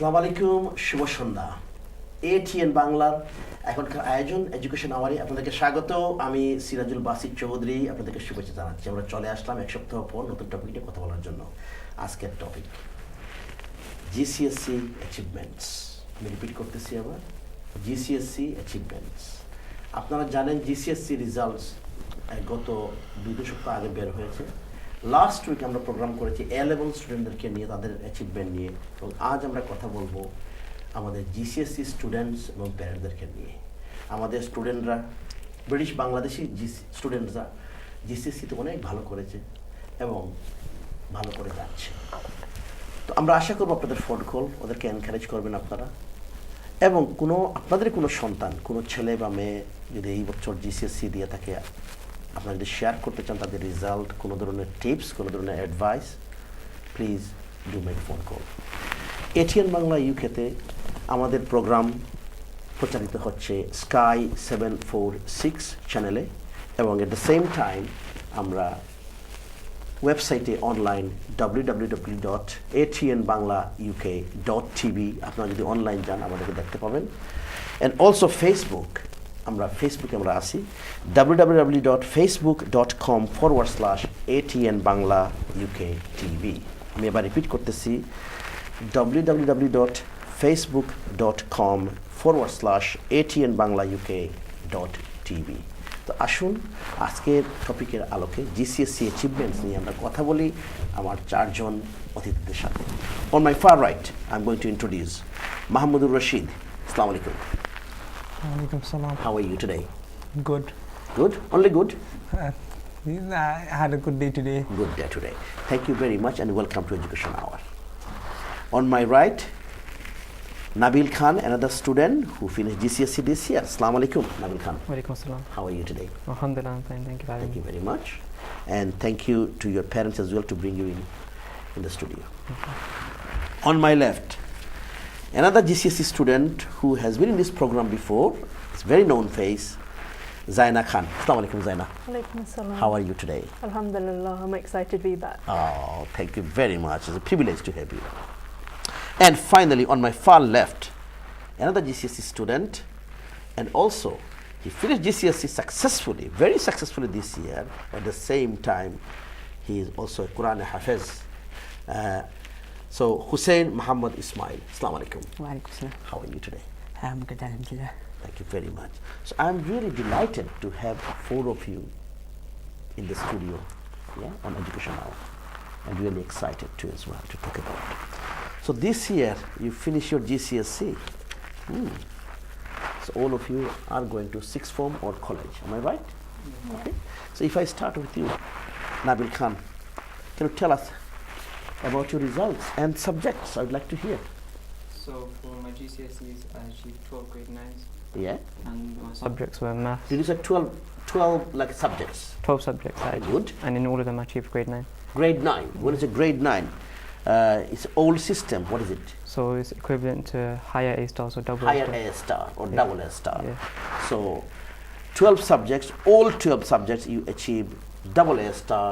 আসসালামু আলাইকুম, শুভ সন্ধ্যা। এটিএন বাংলার এখনকার আয়োজন এডুকেশন আওয়ারে আপনাদেরকে স্বাগত। আমি সিরাজুল বাসির চৌধুরী আপনাদেরকে শুভেচ্ছা জানাচ্ছি। আমরা চলে আসলাম এক সপ্তাহ পর নতুন টপিক নিয়ে কথা বলার জন্য। আজকের টপিক জিসিএসসি অ্যাচিভমেন্টস। আমি রিপিট করতেছি আবার, জিসিএসসি অ্যাচিভমেন্টস। আপনারা জানেন জিসিএসসি রেজাল্টস গত 2 সপ্তাহ আগে বের হয়েছে। লাস্ট উইক আমরা প্রোগ্রাম করেছি A-level স্টুডেন্টদেরকে নিয়ে, তাদের অ্যাচিভমেন্ট নিয়ে, এবং আজ আমরা কথা বলবো আমাদের জিসিএসসি স্টুডেন্টস এবং প্যারেন্টদেরকে নিয়ে। আমাদের স্টুডেন্টরা, ব্রিটিশ বাংলাদেশি স্টুডেন্টসরা জিসিএসসিতে অনেক ভালো করেছে এবং ভালো করে যাচ্ছে। তো আমরা আশা করবো আপনাদের ফোন কল ওদেরকে এনকারেজ করবেন আপনারা, এবং আপনাদের কোনো সন্তান, কোনো ছেলে বা মেয়ে যদি এই বছর জিসিএসসি দিয়ে থাকে, আপনারা যদি শেয়ার করতে চান তাদের রেজাল্ট, কোনো ধরনের টিপস, কোনো ধরনের advice, please do make phone call. ATN Bangla ইউকেতে আমাদের প্রোগ্রাম প্রচারিত হচ্ছে স্কাই 746 চ্যানেলে, এবং এট দ্য সেম টাইম আমরা ওয়েবসাইটে অনলাইন www.atnbanglauk.tv আপনারা যদি অনলাইন যান আমাদেরকে দেখতে পাবেন। অ্যান্ড অলসো ফেসবুকে আমরা আসি www.facebook.com/atnbanglauk.tv। আমি এবার রিপিট করতেছি www.facebook.com/atnbanglauk.tv। তো আসুন আজকের টপিকের আলোকে জিসিএসসি অ্যাচিভমেন্টস নিয়ে আমরা কথা বলি আমার 4 জন অতিথিদের সাথে। On my far right I am going to introduce Mahmudur Rashid. আসসালামু আলাইকুম। Walaikum salam. How are you today? Good. Good? Only good? I had a good day today. Good day today. Thank you very much and welcome to Education Hour. On my right, Nabil Khan, another student who finished GCSE this year. Assalamu alaikum, Nabil Khan. Walaikum salam. How are you today? Alhamdulillah, I'm fine. Thank you for having Thank me. you very much. And thank you to your parents as well to bring you in the studio. On my left, another GCSE student who has been in this program before. It's a very known face, Zaina Khan. Assalamu alaikum, Zaina. Alaikum salam. How are you today? Alhamdulillah, I'm excited to be back. Oh, thank you very much. It's a privilege to have you. And finally, on my far left, another GCSE student, and also he finished GCSE successfully, very successfully this year. At the same time, he is also a Quran Hafiz. So, Hussein Muhammad Ismail. Assalamu alaikum. Walaikum salam. How are you today? I'm good, alhamdulillah. Thank you very much. So, I'm really delighted to have 4 of you in the studio, yeah, on Education Hour, and really excited too as well to talk about it. So this year you finish your GCSE. So all of you are going to sixth form or college. Am I right? Okay. So if I start with you, Nabil Khan, can you tell us about your results and subjects? I would like to hear. So for my GCSEs, I achieved 12 grade 9s. Yeah. And my Subjects were maths. Did you say 12 like subjects? 12 subjects. Good. And in all of them I achieved grade 9. Grade 9. What is a grade 9? It's old system. What is it? So it's equivalent to higher A star, so double Higher A A star or Yeah. double A star. Yeah. So 12 subjects, all 12 subjects you achieve double A star,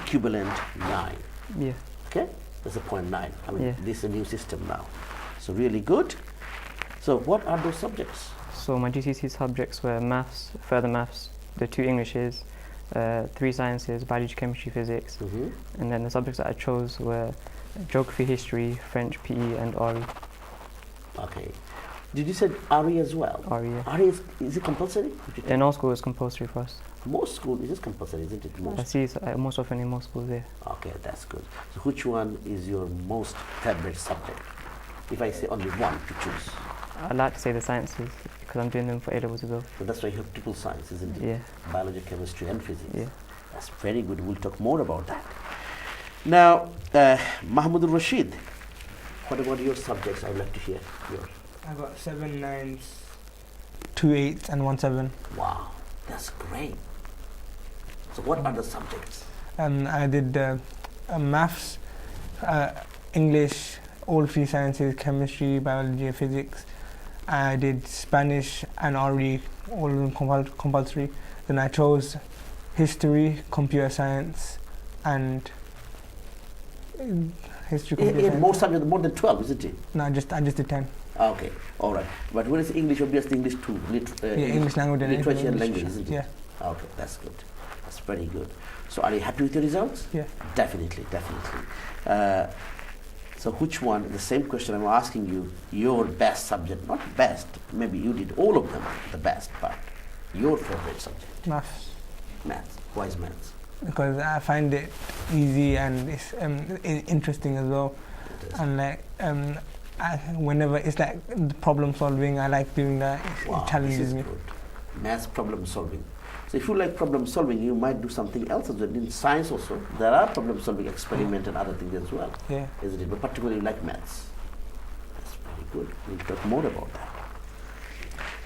equivalent 9. Yeah. Okay? That's a point 9. I mean, Yeah. this is a new system now. So really good. So what are those subjects? So my GCSE subjects were maths, further maths, the 2 Englishes, 3 sciences, biology, chemistry, physics. And then the subjects that I chose were geography, history, French, PE, and RE. Okay. Did you say RE as well? RE, yeah. RE is it compulsory? In all schools it's compulsory for us. Most school is it compulsory, isn't it? I Most. see it's, most often in most schools, yeah. Okay, that's good. So which one is your most favorite subject? If I say only one to choose. I like to say the sciences because I'm doing them for A-levels as well. So that's why you have triple science, isn't it? Yeah. Biology, chemistry, and physics. Yeah. That's very good. We'll talk more about that. Now, Mahmoud Rashid, what about your subjects? I'd like to hear your. I got 7 9s, 2 8s, and 1 7. Wow, that's great. So, what are the subjects? I did maths, English, all 3 sciences, chemistry, biology, physics. I did Spanish and RE, all of them compulsory. Then I chose history, computer science, and history, computer science. More subjects, more than 12, isn't it? No, I just did 10. Okay, all right. But when it's English, obviously English too. English language and literature and English, language, isn't it? Yeah. Okay, that's good. That's very good. So are you happy with your results? Yeah. Definitely, definitely. So which one, the same question I'm asking you, your best subject, not best, maybe you did all of them the best, but your favorite subject? Maths. Maths. Why is maths? Because I find it easy and it's interesting as well. And like, whenever it's like the problem solving, I like doing that. Wow, It challenges this is me. good. Maths problem solving. So if you like problem solving, you might do something else as well. In science also, there are problem solving experiment and other things as well, Yeah. isn't it? But particularly you like maths. That's very good. We'll talk more about that.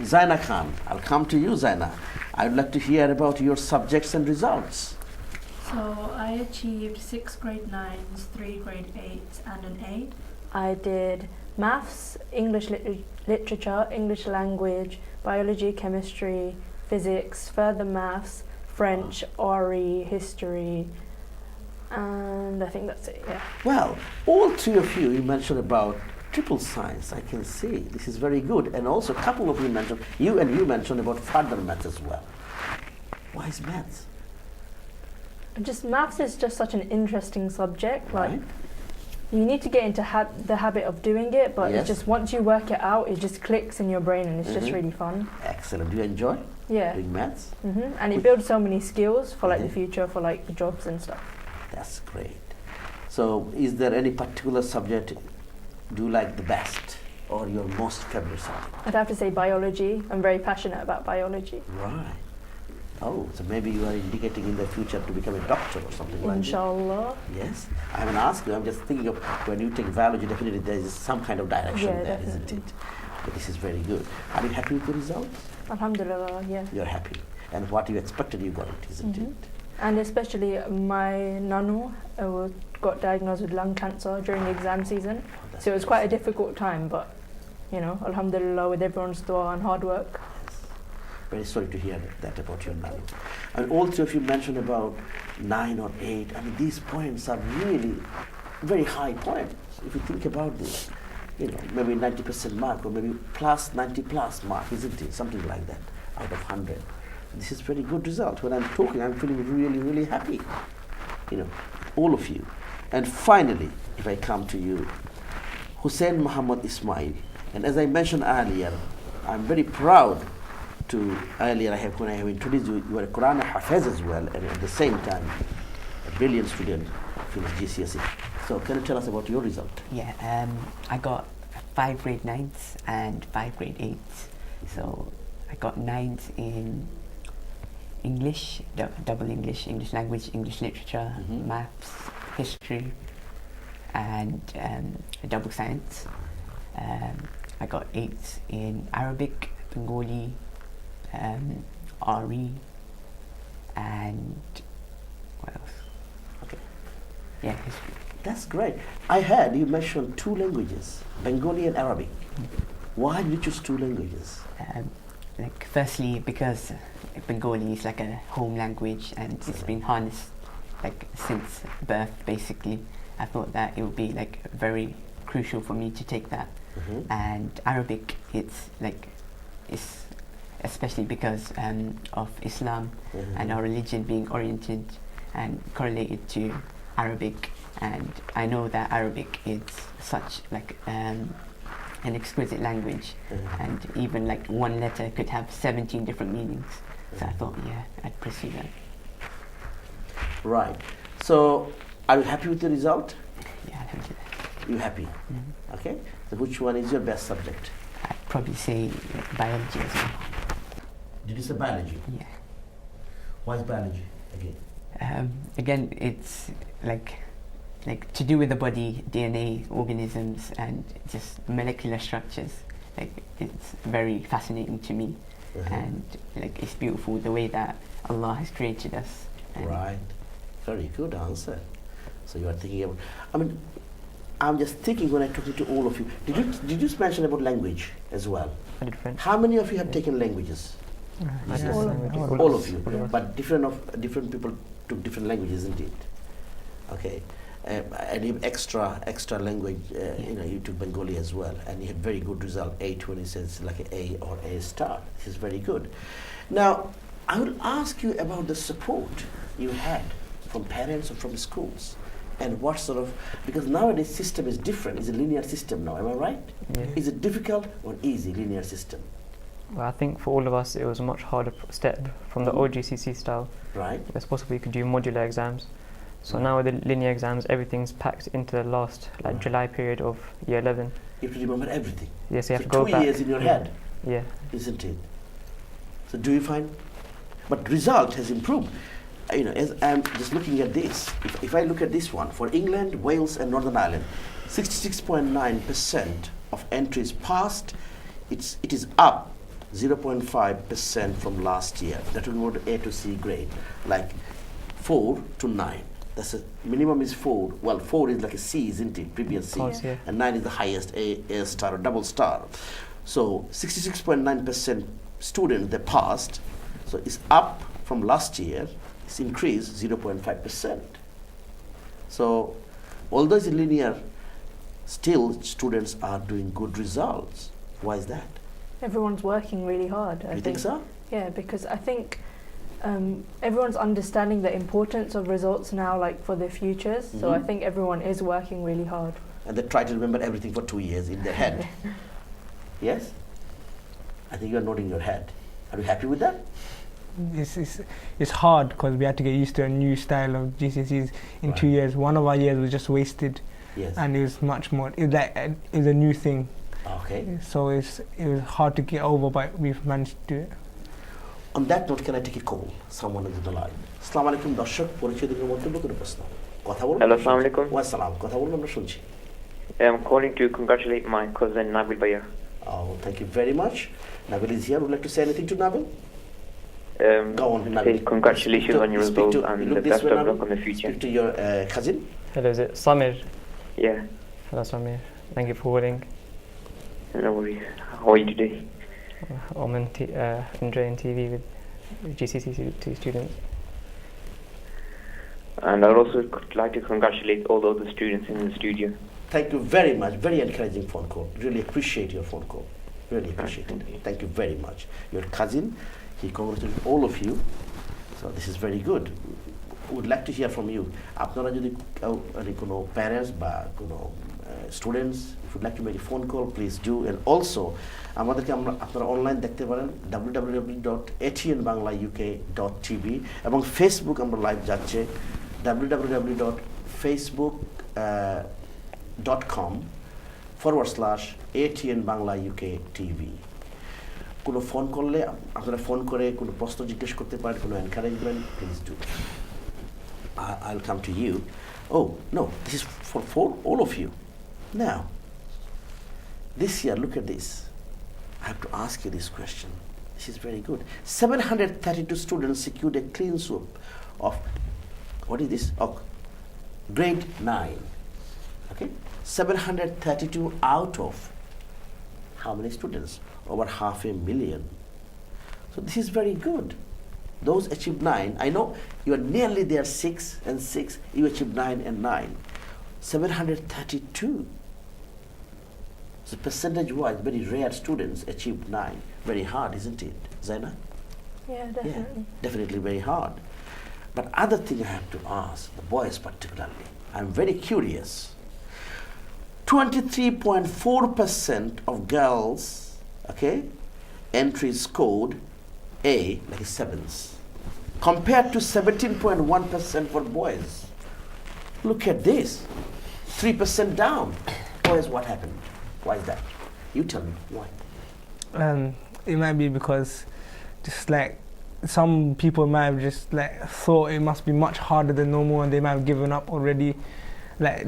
Zaina Khan, I'll come to you, Zaina. I'd like to hear about your subjects and results. So I achieved 6 grade 9s, 3 grade 8s and an 8. I did maths, English literature, English language, biology, chemistry, physics, further maths, French, RE, history, and I think that's it, yeah. Well, all three of you mentioned about triple science. I can see this is very good. And also a couple of you mentioned about further maths as well. Why is maths? Just maths is just such an interesting subject. Like, Right? you need to get into the habit of doing it, but Yes. it's just once you work it out, it just clicks in your brain and it's just Mhm. really fun. Excellent. Do you enjoy Yeah. doing maths? And it builds so many skills for like Mhm. the future, for like the jobs and stuff. That's great. So is there any particular subject do you like the best or your most favorite subject? I'd have to say biology. I'm very passionate about biology. Right. Oh, so maybe you are indicating in the future to become a doctor or something like that. Inshallah. Yes. I haven't asked you. I'm just thinking of when you take biology, definitely there is some kind of direction Yeah, there, isn't definitely. it? But this is very good. Are you happy with the results? Alhamdulillah, yeah. You're happy. And what you expected you got, isn't Mhm. it? And especially my nanu got diagnosed with lung cancer during the exam season. Oh, that's So it was very quite a sad. difficult time, but you know, alhamdulillah, with everyone's dua and hard work. Yes. Very sorry to hear that about your nano. And all three of you mentioned about 9 or 8. I mean, these points are really very high points. If you think about this, you know, maybe 90% mark or maybe plus 90 plus mark, isn't it? Something like that out of 100. This is very good result. When I'm talking, I'm feeling really, really happy. You know, all of you. And finally, if I come to you, Hussein Muhammad Ismail. And as I mentioned earlier, I'm very proud to, when I have introduced you, you are a Quran Hafiz as well, and at the same time, a brilliant student, finished GCSE. So can you tell us about your result? Yeah, I got 5 grade 9s and 5 grade 8s. So I got 9s in English, double English, English language, English literature, Mhm. maths, history, and double science. I got 8s in Arabic, Bengali, RE, and what else? Okay. Yeah, history. That's great. I heard you mentioned 2 languages, Bengali and Arabic. Why did you choose 2 languages? Like firstly, because Bengali is like a home language and it's been harnessed like since birth basically. I thought that it would be like very crucial for me to take that. Mhm. And Arabic, it's especially because of Islam Mhm. and our religion being oriented and correlated to Arabic. And I know that Arabic is such like an exquisite language, Mhm. and even like one letter could have 17 different meanings. So I thought, yeah, I'd pursue that. Right. So are you happy with the result? Yeah, alhamdulillah. You happy? Mhm. Okay. So which one is your best subject? I'd probably say biology as well. Did you say biology? Yeah. Why is biology again? Again, it's like to do with the body, DNA, organisms, and just molecular structures. Like it's very fascinating to me, Mhm. and like it's beautiful the way that Allah has created us. And Right. Very good answer. So you are thinking about, I mean, I'm just thinking when I talking to all of you, did you mention about language as well? I did French. How many of you have taken languages? Yes. All of us. All of you. All of us. But different people took different languages, isn't it? Okay. and you have extra language, you took Bengali as well, and you had very good result, 820 says like an A or A star. This is very good. Now, I will ask you about the support you had from parents or from schools, and what sort of, because nowadays system is different, it's a linear system now, am I right? Yeah. Is it difficult or easy, linear system? Well, I think for all of us, it was a much harder step from the old GCSE style. Right. It's possible you could do modular exams. So now with the linear exams, everything's packed into the last July period of year 11. You have to remember everything. Yes, you have So to go 2 back. years in your head, Yeah. isn't it? So do you find, but result has improved. As I'm just looking at this, if I look at this one, for England, Wales and Northern Ireland, 66.9% of entries passed. It is up 0.5% from last year. That will go to A to C grade, like 4 to 9. That's a minimum is 4. Well, 4 is like a C, isn't it? Previous C. Course, yeah. And 9 is the highest, A star or double star. So 66.9% students they passed. So it's up from last year. It's increased 0.5%. So although it's linear, still students are doing good results. Why is that? Everyone's working really hard. I You think so? Yeah, because I think everyone's understanding the importance of results now, like for their futures. So I Mhm. think everyone is working really hard. And they try to remember everything for 2 years in their head. Yes? I think you are nodding your head. Are you happy with that? It's hard because we had to get used to a new style of GCSEs in 2 Right. years. One of our years was just wasted, Yes. and it was much more. It was a new thing, Okay. so it was hard to get over, but we've managed to do it. On that note, can I take a call? Someone is on the line. আসসালামু আলাইকুম দর্শক, পরিচয় দিনের মন্তব্য করে প্রশ্ন। কথা বলুন। Hello, assalamu alaikum. ওয়া সালাম। কথা বলুন, আমরা শুনছি। I'm calling to congratulate my cousin Nabil Bhaiya. Oh, thank you very much. Nabil is here. Would you like to say anything to Nabil? Go on, Say Nabil. congratulations on your Speak results to- and look the this best way, of Nabil. luck on the future. Speak to your cousin. Hello, is it Samir? Yeah, Hello, Samir. Thank you for holding. no worries. How are you today? I'm enjoying TV with GCSE students. And I'd also like to congratulate all the other students in the studio. Thank you very much. Very encouraging phone call. Really appreciate your phone call. Really appreciate it. Thank you very much. Your cousin, he congratulates all of you. So this is very good. Would like to hear from you. আপনারা যদি কোনো parents বা কোনো students, if you'd like to make a phone call, please do. And also, আমাদেরকে আপনারা online দেখতে পারেন www.atnbanglauk.tv এবং ফেসবুক আমরা লাইভ যাচ্ছে www.facebook.com/ATN Bangla UK TV. কোনো ফোন করলে আপনারা ফোন করে কোনো প্রশ্ন জিজ্ঞেস করতে পারেন, কোনো encouragement, please do. I'll come to you. Oh, no, this is for all of you. Now, this year, look at this. I have to ask you this question. This is very good. 732 students secured a clean sweep of, what is this? Oh, grade 9. Okay? 732 out of how many students? Over 500,000. So this is very good. Those achieved 9. I know you are nearly there, 6 and 6. You achieved 9 and 9. 732. So percentage-wise, very rare students achieved 9. Very hard, isn't it, Zaina? Yeah, definitely. Definitely very hard. But other thing I have to ask, the boys particularly, I'm very curious. 23.4% of girls, okay, entries scored A, like a 7s, compared to 17.1% for boys. Look at this, 3% down. Boys, what happened? Why is that? You tell me, why? It might be because just like some people might have just like thought it must be much harder than normal, and they might have given up already. Like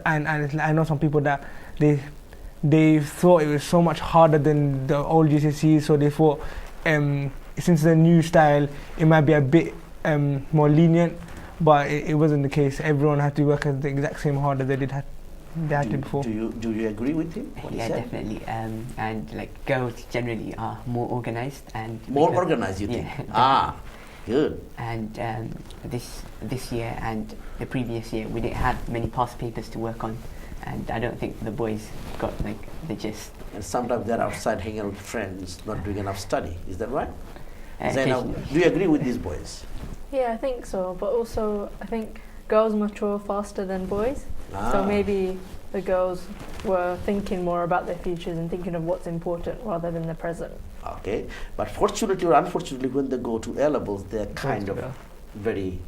and I know some people that they thought it was so much harder than the old GCSEs, so they thought since the new style it might be a bit more lenient, but it wasn't the case. Everyone had to work at the exact same hard as they had before. Do you agree with him? What he Yeah, said? definitely. And like girls generally are more organized and More because- organized, you think? Yeah. Good. And this year and the previous year, we didn't have many past papers to work on, and I don't think the boys got like the gist. And sometimes they're outside hanging out with friends, not doing enough study. Is that right? Zainab, Occasionally. do you agree with these boys? Yeah, I think so. But also, I think girls mature faster than boys. So maybe the girls were thinking more about their futures and thinking of what's important rather than the present. Okay, but fortunately or unfortunately, when they go to A levels, they're kind of very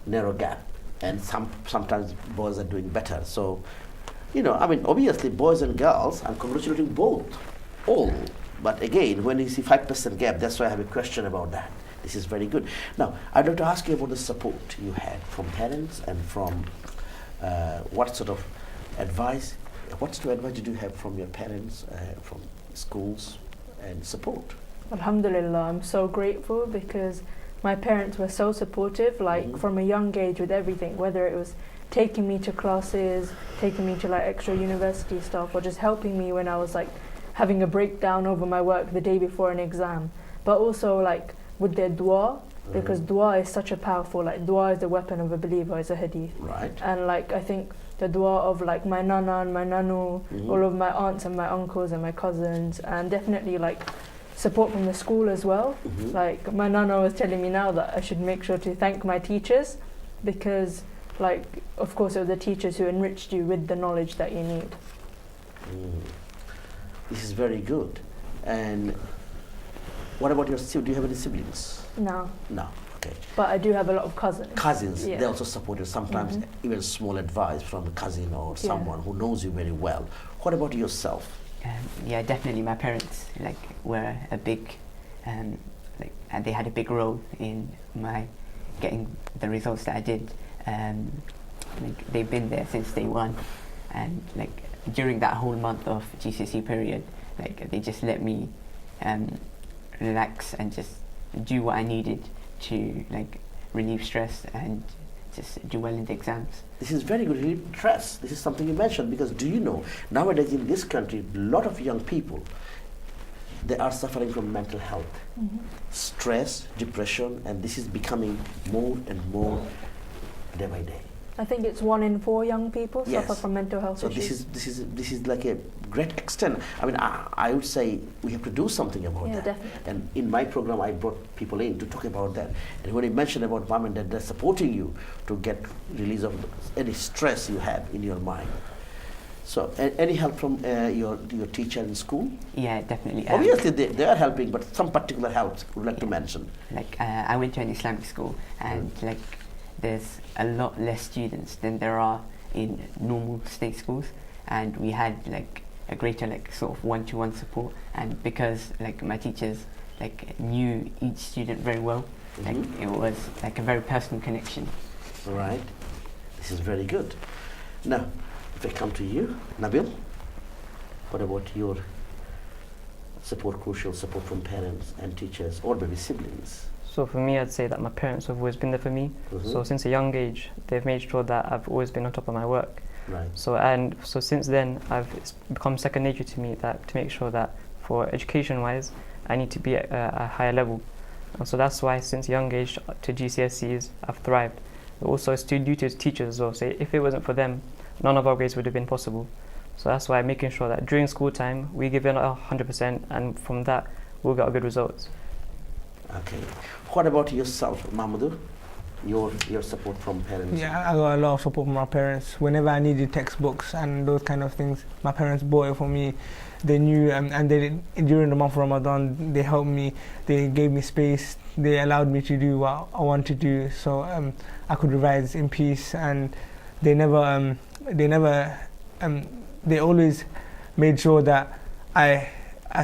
narrow gap, and sometimes boys are doing better. So, you know, I mean, obviously, boys and girls, I'm congratulating both, all. But again, when you see 5% gap, that's why I have a question about that. This is very good. Now, I'd like to ask you about the support you had from parents and from what sort of advice did you have from your parents, from schools, and support? Alhamdulillah, I'm so grateful because my parents were so supportive, like from a young age with everything, whether it was taking me to classes, taking me to like extra university stuff, or just helping me when I was like having a breakdown over my work the day before an exam. But also like with their dua, because dua is such a powerful, like dua is the weapon of a believer, is a hadith. Right. And like I think the dua of like my nana and my nanu, all of my aunts and my uncles and my cousins, and definitely like support from the school as well. Like my nana was telling me now that I should make sure to thank my teachers, because like of course it was the teachers who enriched you with the knowledge that you need. This is very good. And what about your siblings? Do you have any siblings? No. No. Okay. But I do have a lot of cousins. Cousins, Yeah. they also support you. Sometimes even small advice from a cousin or someone who knows you very well. What about yourself? Yeah, definitely. My parents were a big, and they had a big role in my getting the results that I did. They've been there since day one, and during that whole month of GCSE period, they just let me relax and just do what I needed to relieve stress and just do well in the exams. This is very good. Relieve stress. This is something you mentioned, because do you know, nowadays in this country, a lot of young people, they are suffering from mental health, stress, depression, and this is becoming more and more day by day. I think it's 1 in 4 young people suffer Yes. from mental health So issues. this is like a great extent. I mean, I would say we have to do something about Yeah, that. definitely. And in my program, I brought people in to talk about that. And when you mentioned about mom and dad, they're supporting you to get release of any stress you have in your mind. So, any help from your teacher in school? Yeah, definitely. Obviously, they are helping, but some particular helps would like to mention. I went to an Islamic school, and there's a lot less students than there are in normal state schools, and we had a greater sort of one-to-one support. And because my teachers knew each student very well, it was a very personal connection. All right, this is very good. Now, if I come to you, Nabil, what about your support, crucial support from parents and teachers or maybe siblings? So for me, I'd say that my parents have always been there for me. So since a young age, they've made sure that I've always been on top of my work. Right. So since then, it's become second nature to me that to make sure that for education-wise, I need to be at a higher level. And so that's why since a young age to GCSEs, I've thrived. But also it's due to teachers as well. So if it wasn't for them, none of our grades would have been possible. So that's why I'm making sure that during school time, we give in 100%, and from that, we'll get good results. Okay. What about yourself, Mahmoud? Your support from parents? Yeah, I got a lot of support from my parents. Whenever I needed textbooks and those kind of things, my parents bought it for me. They knew, and during the month of Ramadan, they helped me. They gave me space. They allowed me to do what I want to do, so I could revise in peace. And they always made sure that I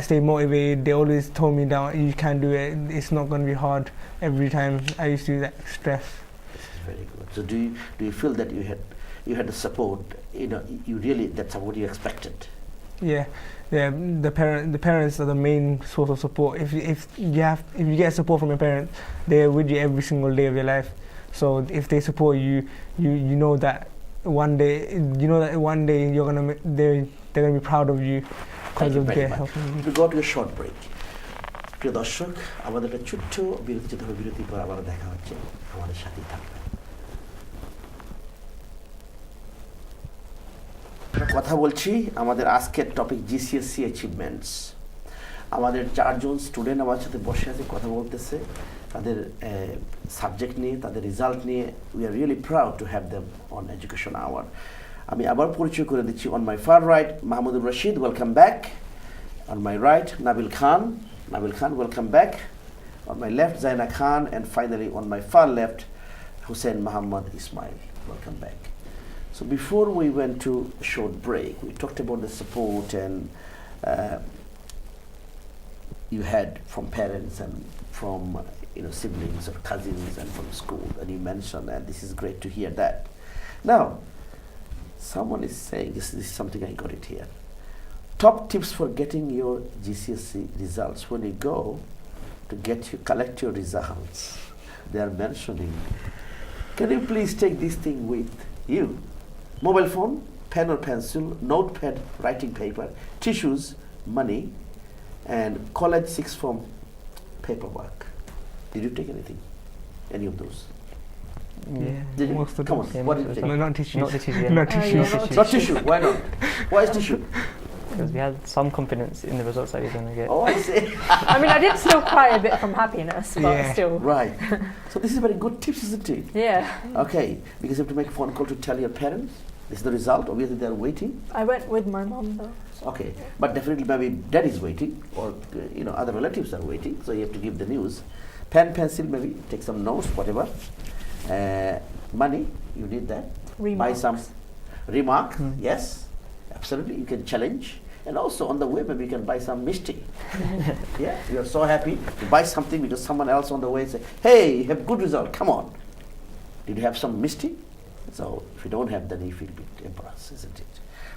stayed motivated. They always told me that you can do it. It's not going to be hard. Every time I used to stress. This is very good. So do you feel that you had the support? You really, that's what you expected. Yeah. The parents are the main source of support. If you get support from your parents, they're with you every single day of your life. So if they support you, you know that one day they're gonna be proud of you because of their help. We got to a short break. প্রিয় দর্শক, আমাদের একটা ছোট্ট বিরতি যেতে হবে, বিরতির পর আবার দেখা হচ্ছে, আমাদের সাথেই থাকবেন। কথা বলছি আমাদের আজকের টপিক জিসিএসসি অ্যাচিভমেন্টস। আমাদের 4 জন স্টুডেন্ট আমার সাথে বসে আছে, কথা বলতেছে তাদের সাবজেক্ট নিয়ে, তাদের রেজাল্ট নিয়ে। We are really proud to have them on education hour. আমি আবার পরিচয় করে দিচ্ছি। On my far right Mahmudur Rashid, welcome back. On my right, Nabil Khan, welcome back. On my left, Zaina Khan, and finally on my far left, Hussein Muhammad Ismail, welcome back. So before we went to a short break, we talked about the support and you had from parents and from siblings or cousins and from school, and you mentioned, and this is great to hear that. Now, someone is saying, this is something I got it here. Top tips for getting your GCSE results. When you go to collect your results, they are mentioning, can you please take this thing with you? Mobile phone, pen or pencil, notepad, writing paper, tissues, money, and college 6th form paperwork. Did you take anything? Any of those? Yeah. Did you? Most of Come on, those. Yeah, what most did you of take? No, not tissues. Not the tissue. Not tissues. Not tissue, why not? Why is tissue? Because we had some confidence in the results that we were going to get. Oh, I see. I mean, I did still cry a bit from happiness, but Yeah. still. Right. So this is very good tips, isn't it? Yeah. Okay, because you have to make a phone call to tell your parents. This is the result. Obviously, they are waiting. I went with my mum though. Okay, but definitely maybe dad is waiting, or other relatives are waiting. So you have to give the news. Pen, pencil, maybe take some notes, whatever. Money, you need that. Remarks. Buy some remark. Yes, absolutely. You can challenge. And also on the way, maybe you can buy some mishti. Yeah, you are so happy to buy something because someone else on the way say, hey, you have good result, come on. Did you have some mishti? So if you don't have, then you feel a bit embarrassed, isn't it?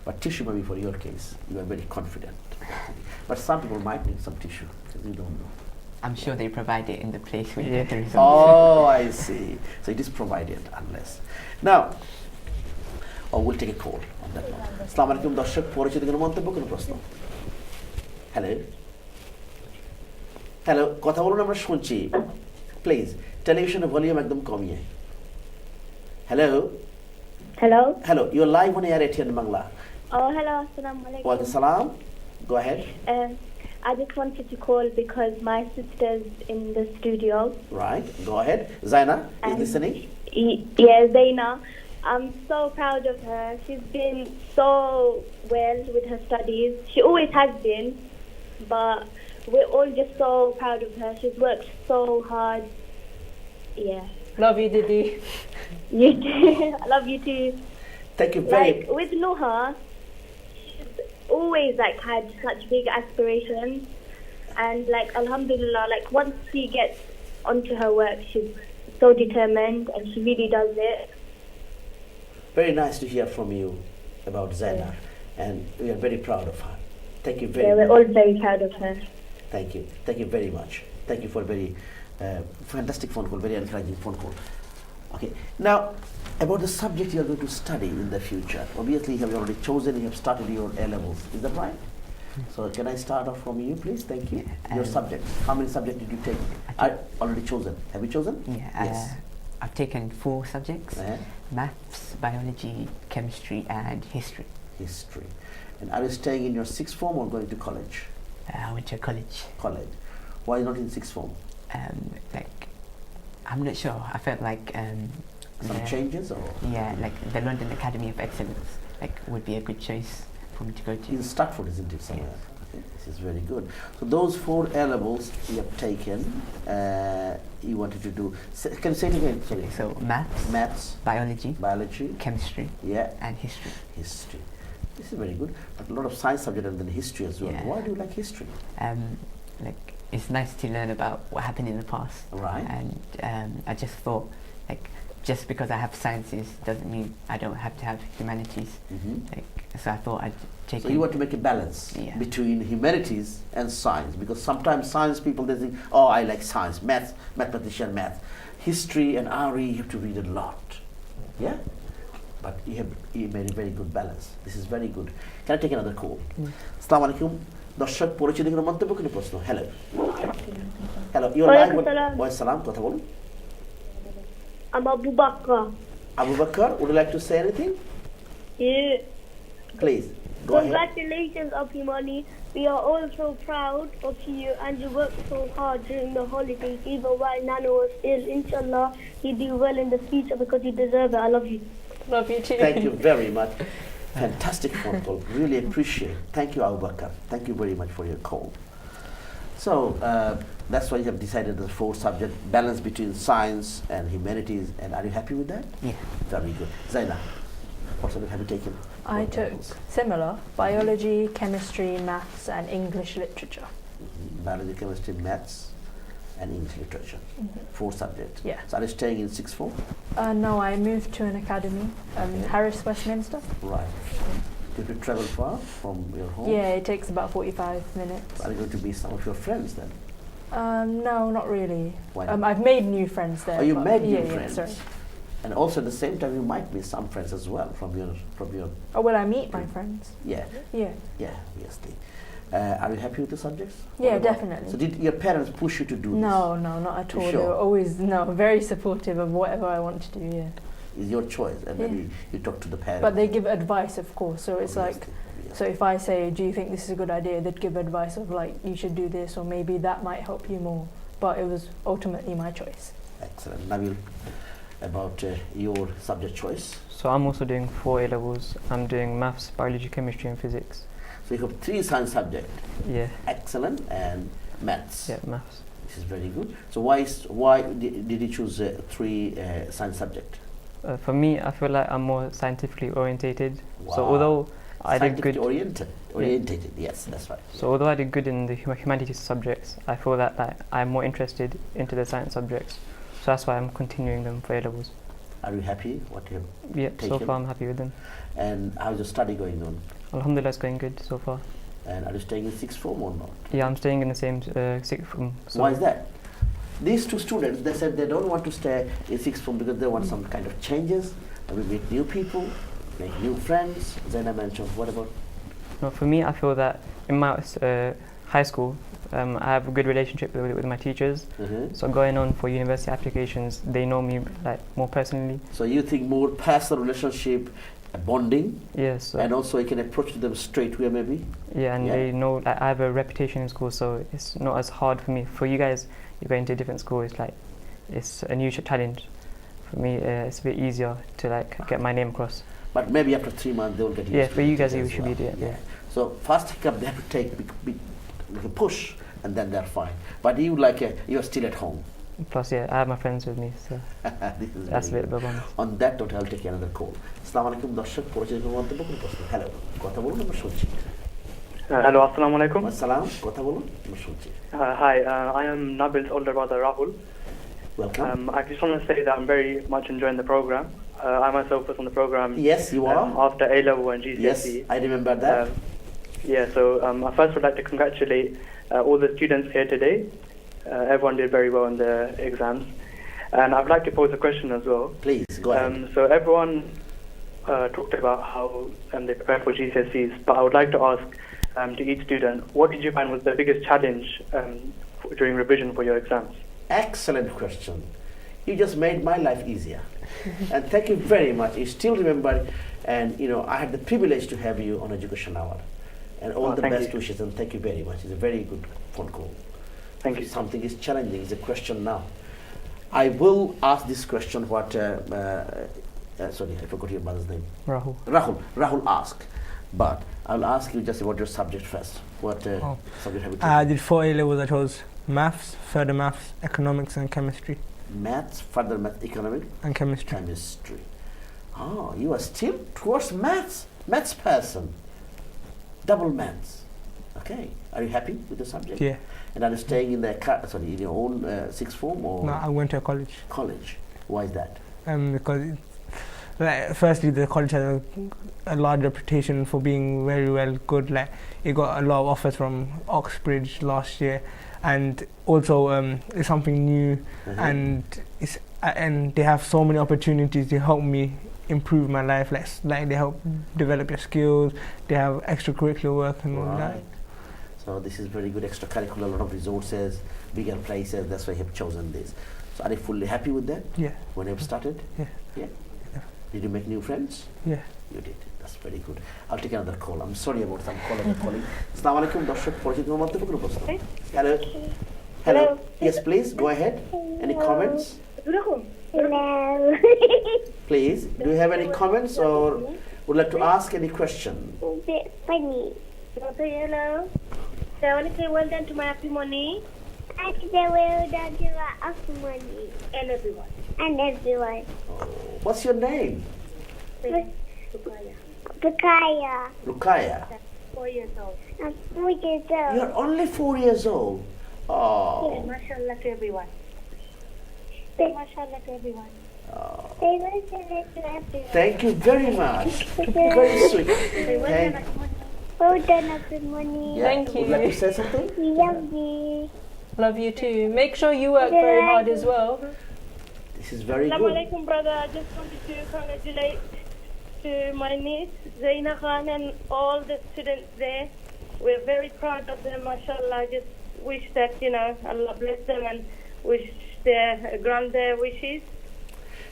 But tissue maybe for your case, you are very confident. But some people might need some tissue, because you don't know. I'm sure they provide it in the place where you Yeah. get the results. Oh, I see. So it is provided unless. Now, we'll take a call on that note. Assalamu alaikum দর্শক, পরিচিত কোনো মন্তব্য, কোনো প্রশ্ন? Hello hello, কথা বলুন, আমরা শুনছি। প্লিজ টেলিভিশনের ভলিউম একদম কমিয়ে। Hello Hello. Hello, you are live on air ATN Bangla. Oh, hello. Assalamu alaikum. ওয়ালাইকুম সালাম, go ahead. I just wanted to call because my sister's in the studio. Right, go ahead. Zaina is And- listening. Yeah, Zaina. I'm so proud of her. She's been so well with her studies. She always has been, but we're all just so proud of her. She's worked so hard. Yeah. Love you, Didi. You too. I love you too. Thank you very Like with Nuha, she's always like had such big aspirations, and like alhamdulillah, like once she gets onto her work, she's so determined and she really does it. Very nice to hear from you about Zaina, and we are very proud of her. Thank you very Yeah, we're much. all very proud of her. Thank you. Thank you very much. Thank you for a very fantastic phone call, very encouraging phone call. Okay, now about the subject you are going to study in the future. Obviously, you have already chosen, you have started your A levels. Is that right? So can I start off from you, please? Thank you. Your subject. How many subjects did you take? I already chosen. Have you chosen? Yeah, Yes. I've taken 4 subjects: Uh-huh. maths, biology, chemistry, and history. History. And are you staying in your 6th form or going to college? I went to college. College. Why not in 6th form? Like, I'm not sure. I felt like Some changes or? yeah, like the London Academy of Excellence like would be a good choice for me to go to. In Stratford, isn't it, somewhere? Okay, this is very good. So those 4 A levels you have taken, you wanted to do. Can you say it again? Sorry. So maths, Maths, biology, biology, chemistry, yeah, and history. history. This is very good. But a lot of science subject and then history as well. Yeah. Why do you like history? Like it's nice to learn about what happened in the past. Right. And I just thought, like, just because I have sciences doesn't mean I don't have to have humanities. Like, so I thought I'd take. So you want to make a balance Yeah. between humanities and science, because sometimes science people they think, oh, I like science, math, mathematician, math. History and RE you have to read a lot. Yeah? But you made a very good balance. This is very good. Can I take another call? Assalamu alaikum. দর্শক পরিচিত কোনো মন্তব্য, কোনো প্রশ্ন? Hello Hello, your line. Wa salam. Kotha bolun. I'm Abu Bakr. Abu Bakr, would you like to say anything? Yeah. Please, go ahead. Congratulations, Abhimani. We are all so proud of you, and you worked so hard during the holidays, even while Nana was ill. Inshallah, you do well in the future because you deserve it. I love you. Love you too. Thank you very much. Fantastic phone call. Really appreciate. Thank you, Abu Bakr. Thank you very much for your call. So that's why you have decided the 4 subject balance between science and humanities. And are you happy with that? Yeah. Very good. Zaina, what subject have you taken? I took similar biology, chemistry, maths, and English literature. Biology, chemistry, maths, and English literature. 4 subjects. Yeah. So are you staying in 6th form? No, I moved to an academy, Harris Westminster. Right. Do you travel far from your home? Yeah, it takes about 45 minutes. Are you going to meet some of your friends then? No, not really. Why not? I've made new friends there. Oh, you but made new yeah, friends. Yeah, sorry. And also at the same time, you might meet some friends as well from your. Oh, will I meet my friends? Yeah. Yeah. Yeah. Obviously. Are you happy with the subjects? Yeah, What about- definitely. So did your parents push you to do No, not at You all. They sure? were always very supportive of whatever I want to do. Yeah. this? It's your choice, and Yeah. maybe you talk to the parents. But they give advice, of course. So it's like, obviously, yes. so if I say, "Do you think this is a good idea?" They'd give advice of like, "You should do this," or maybe that might help you more. But it was ultimately my choice. Excellent. Nabil, about your subject choice. So I'm also doing 4 A levels. I'm doing maths, biology, chemistry, and physics. So you have 3 science subjects. Yeah, Excellent, and maths. yeah, maths. This is very good. So why did you choose 3 science subjects? For me, I feel like I'm more scientifically orientated. So Wow. although I did good, orientated. Yes, that's right. so although I did good in the humanities subjects, I feel that like, I'm more interested into the science subjects. So that's why I'm continuing them for A levels. Are you happy? What you have? Yeah, so Taken. far I'm happy with them. And how's your study going on? Alhamdulillah, it's going good so far. And are you staying in 6th form or not? Yeah, I'm staying in the same 6th form. So Why is that? These 2 students, they said they don't want to stay in 6th form because they want some kind of changes. Maybe meet new people, make new friends. Zaina mentioned, what about? No, for me, I feel that in my high school, I have a good relationship with my teachers. So going on for university applications, they know me like more personally. So you think more personal relationship, bonding, Yes. So and also you can approach them straight away maybe? yeah, and Yeah. they know like, I have a reputation in school, so it's not as hard for me. For you guys, you go into a different school, it's like it's a new challenge. For me, it's a bit easier to like get my name across. But maybe after 3 months they will get used Yeah, to for it you guys, as you should be well. there. Yeah. So first hiccup they have to take like a push, and then they're fine. But you you're still at home. Plus, yeah, I have my friends with me, so This is that's a very bit good. of a bonus. On that note, I'll take another call. Assalamu alaikum দর্শক পরিচয় করে মন্তব্য করে প্রশ্ন hello কথা বলুন আমরা শুনছি Hello, assalamu alaikum. আসসালাম কথা বলুন আমরা শুনছি Hi, I am Nabil's older brother Rahul. Welcome I just want to say that I'm very much enjoying the program. I myself was on the program Yes, you are. after A level and GCSE. Yes, I remember that. Yeah, so I first would like to congratulate all the students here today. Everyone did very well in the exams. And I'd like to pose a question as well. Please, go ahead. So everyone talked about how they prepare for GCSEs, but I would like to ask to each student, what did you find was the biggest challenge during revision for your exams? Excellent question. You just made my life easier. And thank you very much. You still remember, and I had the privilege to have you on Education Hour. And all the thank best you. wishes, and thank you very much. It's a very good phone call. Thank you. Something is challenging. It's a question now. I will ask this question what, sorry, I forgot your mother's name. Rahul. Rahul asked. But I'll ask you just about your subject first. What subject have you I taken? did 4 A levels. I chose maths, further maths, economics, and chemistry. Maths, further math, economic, And chemistry. chemistry. Oh, you are still towards maths person. Double maths. Okay. Are you happy with the subject? Yeah. And are you staying in in your own 6th form or No, I went to a college. college? Why is that? Because firstly, the college has a large reputation for being very well good. Like it got a lot of offers from Oxbridge last year, and also it's something new, and they have so many opportunities to help me improve my life. Like they help develop your skills. They have extracurricular work and all that. So So this is very good extracurricular, a lot of resources, bigger places. That's why I have chosen this. So are you fully happy with that? Yeah. When you have started? Yeah. Yeah. Yeah. Did you make new friends? Yeah. You did. That's very good. I'll take another call. I'm sorry about some call I'm calling. Assalamu alaikum, দর্শক পরিচিত মধ্যে কোনো প্রশ্ন? Hello. Hello. Yes, please go ahead. Any comments? Hello. Please. Do you have any comments or would like to ask any question? Bit funny. Say hello. So I want to say well done to my happy money I say well done to my money and everyone. and everyone. What's your name? Bukaya. Rukaya. 4 years old. I'm 4 years old. You're only 4 years old. Oh. Mashallah to everyone. Say Mashallah to everyone. say well done to everyone. Thank you very much. Very sweet. Thank Well done, happy money. yeah. Thank Would like to you. say something? Love you. Love you too. Make sure you work very hard as well. This is very Assalamu good. alaikum, brother. I just wanted to congratulate to my niece Zaina Khan and all the students there. We're very proud of them, mashallah. I just wish that, Allah bless them and grant their wishes.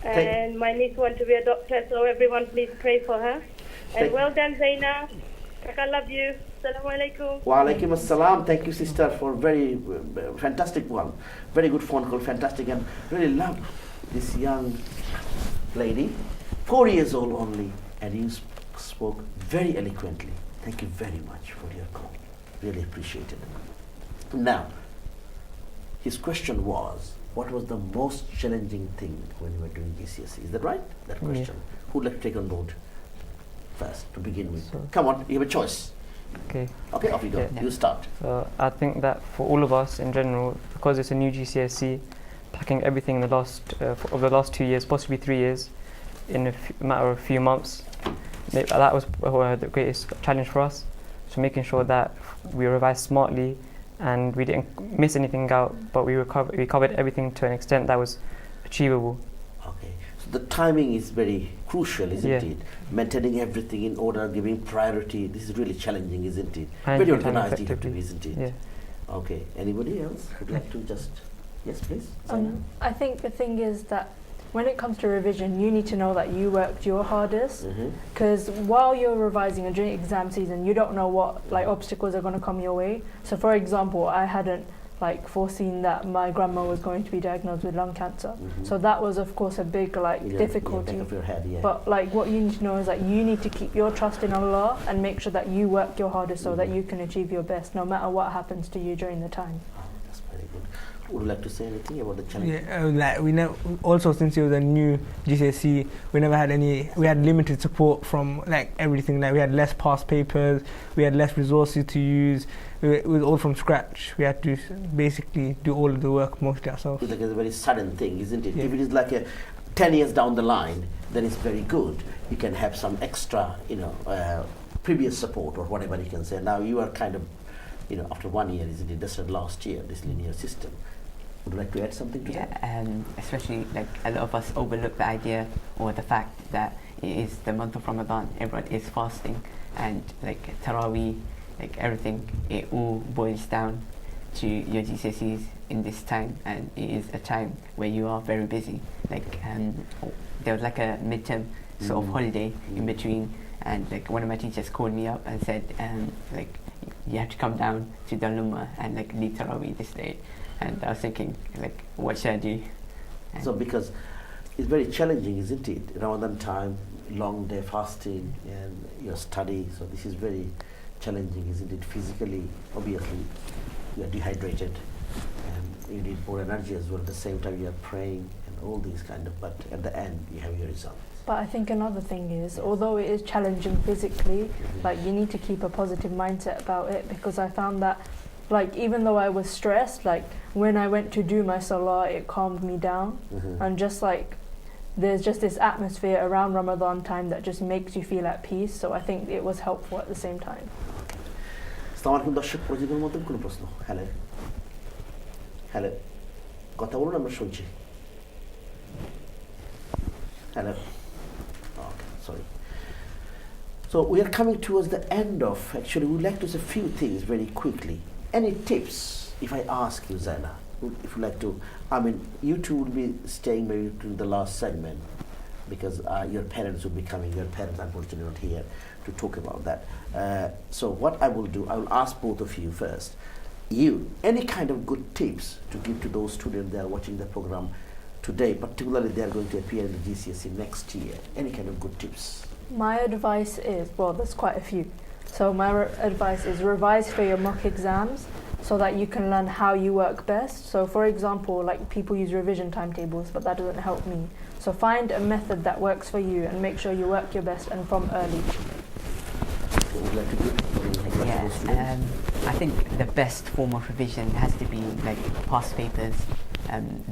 And my niece wants to be a doctor, so everyone please pray for her. And well done, Zaina. I love you. Assalamu alaikum. Wa alaikum assalam. Thank you, sister, for very fantastic one. Very good phone call. Fantastic. And really love this young lady. 4 years old only. And you spoke very eloquently. Thank you very much for your call. Really appreciate it. Now, his question was, what was the most challenging thing when you were doing GCSE? Is that right? That question. Who'd like to take on board first to begin with? So- Come on, you have a choice. Okay. Okay, off you go. Yeah. You start. So I think that for all of us in general, because it's a new GCSE, packing everything in the over the last 2 years, possibly 3 years, in a matter of a few months, that was the greatest challenge for us. So making sure that we revised smartly and we didn't miss anything out, but we covered everything to an extent that was achievable. Okay. So the timing is very crucial, isn't Yeah. it? Maintaining everything in order, giving priority. This is really challenging, isn't it? And Very time organized you have to be, effectively. isn't it? Yeah. Okay. Anybody else would like to just... Yes, please. I think the thing is that when it comes to revision, you need to know that you worked your hardest. Because while you're revising and during exam season, you don't know what obstacles are going to come your way. So, for example, I hadn't foreseen that my grandma was going to be diagnosed with lung cancer. So that was, of course, a big difficulty. Back of your head, yeah. But what you need to know is that you need to keep your trust in Allah and make sure that you work your hardest so that you can achieve your best, no matter what happens to you during the time. That's very good. Would you like to say anything about the challenge? Yeah, we know. Also, since it was a new GCSE, we never had any. We had limited support from everything. We had less past papers. We had less resources to use. It was all from scratch. We had to basically do all of the work mostly ourselves. It's a very sudden thing, isn't it? Yeah. If it is 10 years down the line, then it's very good. You can have some extra, previous support or whatever you can say. Now you are kind of, after 1 year, isn't it? That's last year, this linear system. Would you like to add something to that? Especially a lot of us overlook the idea or the fact that it is the month of Ramadan. Everyone is fasting, and Taraweeh, everything, it all boils down to your GCSEs in this time, and it is a time where you are very busy. There was a midterm sort of holiday in between, and one of my teachers called me up and said, you have to come down to Daluma and lead Taraweeh this day. And I was thinking, what should I do? So because it's very challenging, isn't it? Ramadan time, long day fasting, and your study. So this is very challenging, isn't it? Physically, obviously, you are dehydrated, and you need more energy as well. At the same time, you are praying and all these but at the end, you have your results. But I think another thing is, although it is challenging physically, you need to keep a positive mindset about it, because I found that even though I was stressed, when I went to do my salah, it calmed me down. And just there's just this atmosphere around Ramadan time that just makes you feel at peace. So I think it was helpful at the same time. আসসালামু আলাইকুম দর্শক পরিচিতদের মধ্যে কোনো প্রশ্ন? Hello কথা বলুন, আমরা শুনছি। Hello, okay, sorry. So we are coming towards the end of, actually we'd like to say a few things very quickly. Any tips, if I ask you, Zaina, if you like to, I mean, you two will be staying maybe to the last segment because your parents will be coming. Your parents unfortunately not here to talk about that. So what I will do, I will ask both of you first. You, any kind of good tips to give to those students that are watching the program today, particularly they are going to appear in the GCSE next year, any kind of good tips? My advice is, well, there's quite a few. So my advice is revise for your mock exams so that you can learn how you work best. So for example, like people use revision timetables, but that doesn't help me. So find a method that works for you and make sure you work your best and from early. What would you like to do? I think the best form of revision has to be like past papers.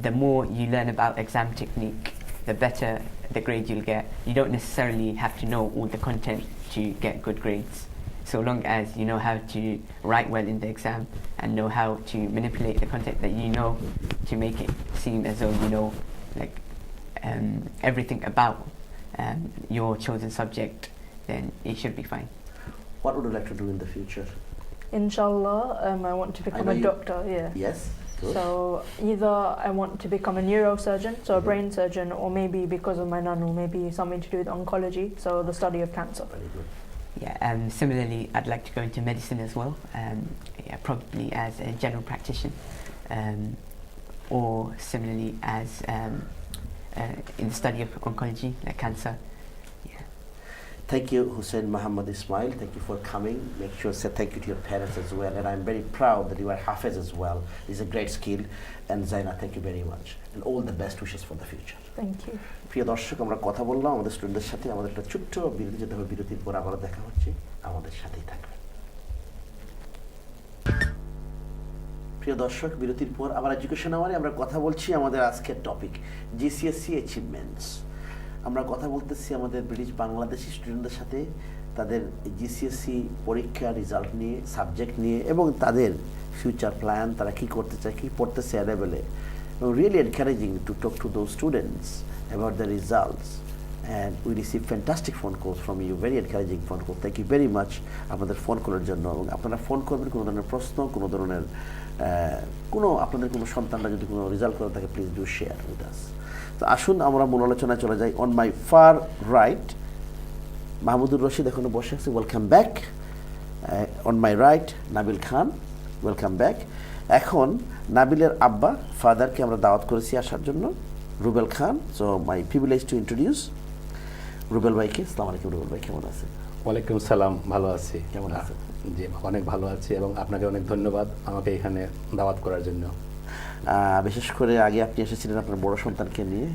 The more you learn about exam technique, the better the grade you'll get. You don't necessarily have to know all the content to get good grades, so long as you know how to write well in the exam and know how to manipulate the content that you know to make it seem as though you know like everything about your chosen subject, then it should be fine. What would you like to do in the future? Inshallah, I want to become a doctor, yeah. Yes. Good. So either I want to become a neurosurgeon, so a brain surgeon, or maybe because of my nanu, maybe something to do with oncology, so the study of cancer. Very good. Yeah, similarly, I'd like to go into medicine as well, yeah, probably as a general practitioner, or similarly as in the study of oncology, like cancer. Thank you, Hussein Muhammad Ismail. Thank you for coming. Make sure to say thank you to your parents as well. And I'm very proud that you are Hafiz as well. It's a great skill. And Zaina, thank you very much. And all the best wishes for the future. Thank you. প্রিয় দর্শক, আমরা কথা বললাম আমাদের স্টুডেন্টদের সাথে। আমাদের একটা ছোট্ট বিরতি যেতে হবে, বিরতির পর আবারও দেখা হচ্ছে। আমাদের সাথেই থাকবেন। প্রিয় দর্শক, বিরতির পর আবার এডুকেশন আওয়ারে আমরা কথা বলছি আমাদের আজকের টপিক জিসিএসসি অ্যাচিভমেন্টস। আমরা কথা বলতেছি আমাদের ব্রিটিশ বাংলাদেশি স্টুডেন্টদের সাথে তাদের জিসিএসসি পরীক্ষা রেজাল্ট নিয়ে, সাবজেক্ট নিয়ে এবং তাদের ফিউচার প্ল্যান, তারা কী করতে চায়, কী পড়তেছে এ লেভেলে। Really encouraging to talk to those students about the results, and we receive fantastic phone calls from you, very encouraging phone call. Thank you very much আপনাদের ফোন করার জন্য। এবং আপনারা ফোন করবেন কোনো ধরনের প্রশ্ন, কোনো ধরনের আপনাদের কোনো সন্তানরা যদি কোনো রেজাল্ট করে থাকে, please do share with us. তো আসুন আমরা মূল আলোচনায় চলে যাই। On my far right Mahmudur Rashid এখনো বসে আছে, welcome back. On my right Nabil Khan, welcome back. এখন নাবিলের আব্বা ফাদারকে আমরা দাওয়াত করেছি আসার জন্য, Rubel Khan. So my privilege to introduce রুবেল ভাইকে। আসসালামু আলাইকুম রুবেল ভাই, কেমন আছেন? ওয়ালাইকুম সালাম, ভালো আছি। কেমন আছেন? জি অনেক ভালো আছি এবং আপনাকে অনেক ধন্যবাদ আমাকে এখানে দাওয়াত করার জন্য। বিশেষ করে আগে আপনি এসেছিলেন আপনার বড় সন্তানকে নিয়ে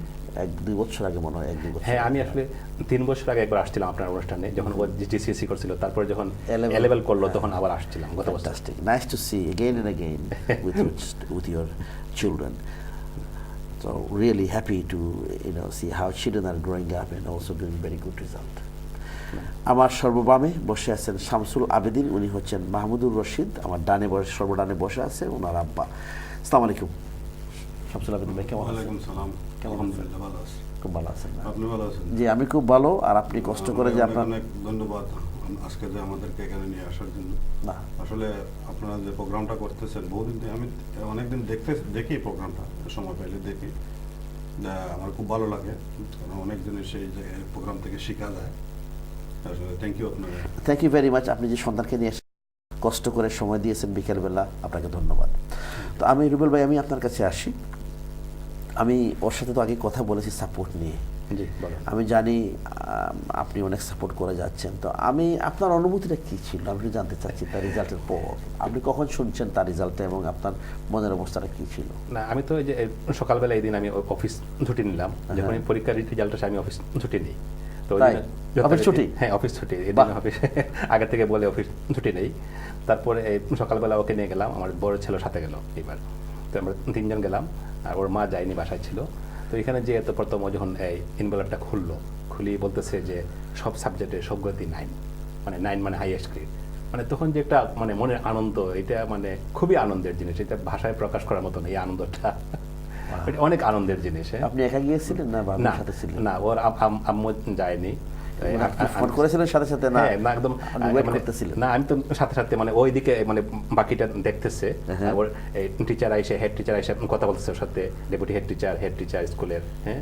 1-2 বছর আগে, মনে হয় 1-2 বছর। হ্যাঁ, আমি আসলে 3 বছর আগে একবার আসছিলাম আপনার অনুষ্ঠানে, যখন ও জিসিএসসি করছিল, তারপরে যখন এ-লেভেল করলো তখন আবার আসছিলাম গত বছর। Fantastic. Nice to see again and again with your children. So really happy to see how children are growing up and also doing very good result. আমার সর্ববামে বসে আছেন শামসুল আবেদিন, উনি হচ্ছেন মাহমুদুর রশিদ। আমার ডানে সর্বডানে বসে আছে ওনার আব্বা। আসসালামু আলাইকুম শামসুল আবেদিন ভাই, কেমন আছেন? ওয়ালাইকুম সালাম। আলহামদুলিল্লাহ ভালো আছি। খুব ভালো আছেন? আপনি ভালো আছেন? জি আমি খুব ভালো। আর আপনি কষ্ট করে যে আপনার অনেক ধন্যবাদ আজকে যে আমাদেরকে এখানে নিয়ে আসার জন্য। না আসলে আপনারা যে প্রোগ্রামটা করতেছেন, বহুদিন আমি অনেকদিন দেখি প্রোগ্রামটা, সময় পাইলে দেখি, আমার খুব ভালো লাগে, কারণ অনেক জিনিস সেই যে প্রোগ্রাম থেকে শেখা যায়। আসলে থ্যাংক ইউ আপনাকে। Thank you very much. আপনি যে সন্তানকে নিয়ে কষ্ট করে সময় দিয়েছেন বিকেলবেলা, আপনাকে ধন্যবাদ। তো আমি রুবেল ভাই, আমি আপনার কাছে আসি। আমি ওর সাথে তো আগে কথা বলেছি সাপোর্ট নিয়ে। আমি জানি আপনি অনেক সাপোর্ট করে যাচ্ছেন। তো আমি আপনার অনুভূতিটা কী ছিল আমি জানতে চাচ্ছি তার রেজাল্টের পর। আপনি কখন শুনছেন তার রেজাল্টটা এবং আপনার মনের অবস্থাটা কী ছিল? না, আমি তো এই যে সকালবেলা এই দিন আমি অফিস ছুটি নিলাম, যখন পরীক্ষার রেজাল্ট আসে আমি অফিস ছুটি নিই। তো অফিস ছুটি? হ্যাঁ, অফিস ছুটি। এদিন অফিস আগে থেকে বলে অফিস ছুটি নেই। তারপরে সকালবেলা ওকে নিয়ে গেলাম, আমার বড় ছেলে সাথে গেল এবার। তো আমরা 3 জন গেলাম, আর ওর মা যায়নি, বাসায় ছিল। তো এখানে যে এত প্রথম যখন এই এনভেলপটা খুলি বলতেছে যে সব সাবজেক্টে সবগুলোতেই 9, মানে 9 মানে হাইয়েস্ট গ্রেড। মানে তখন যে একটা মানে মনের আনন্দ, এটা মানে খুবই আনন্দের জিনিস, এটা ভাষায় প্রকাশ করার মতো না। এই আনন্দটা অনেক আনন্দের জিনিস। আপনি একা গিয়েছিলেন না বাবার সাথে ছিলেন? না, ওর আম্মু যায়নি, ফোন করেছিলেন সাথে সাথে না? হ্যাঁ, না একদম ওয়েট করতেছিলেন? না, আমি তো সাথে সাথে মানে ওইদিকে মানে বাকিটা দেখতেছে, ওর টিচার আইসে, হেড টিচার আইসে কথা বলতেছে ওর সাথে, ডেপুটি হেড টিচার স্কুলের, হ্যাঁ,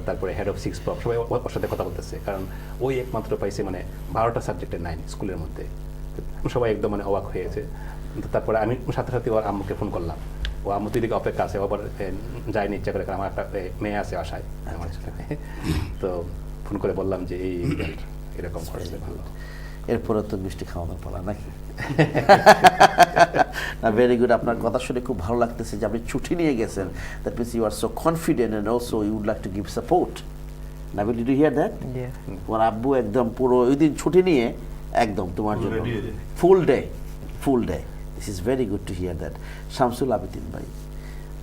তারপরে হেড অফ 6 প্রপ, সবাই ওর সাথে কথা বলতেছে, কারণ ওই একমাত্র পাইছে মানে 12টা সাবজেক্টের 9 স্কুলের মধ্যে। সবাই একদম মানে অবাক হয়েছে। তারপরে আমি সাথে সাথে ওর আম্মুকে ফোন করলাম, ও আম্মু তুই দিকে অপেক্ষা আছে, আবার যায়নি ইচ্ছা করে, কারণ আমার একটা মেয়ে আছে বাসায়, আমার ছেলে মেয়ে। তো ফোন করে বললাম যে এই রেজাল্ট এরকম করেছে, ভালো। এরপরে তো মিষ্টি খাওয়ানোর পালা নাকি? না, ভেরি গুড। আপনার কথা শুনে খুব ভালো লাগতেছে যে আপনি ছুটি নিয়ে গেছেন। That means you are so confident and also you would like to give support. Nabil, did you hear that? তোমার আব্বু একদম পুরো ওই দিন ছুটি নিয়ে একদম তোমার জন্য full day. This is very good to hear that. Shamsul Abedin ভাই,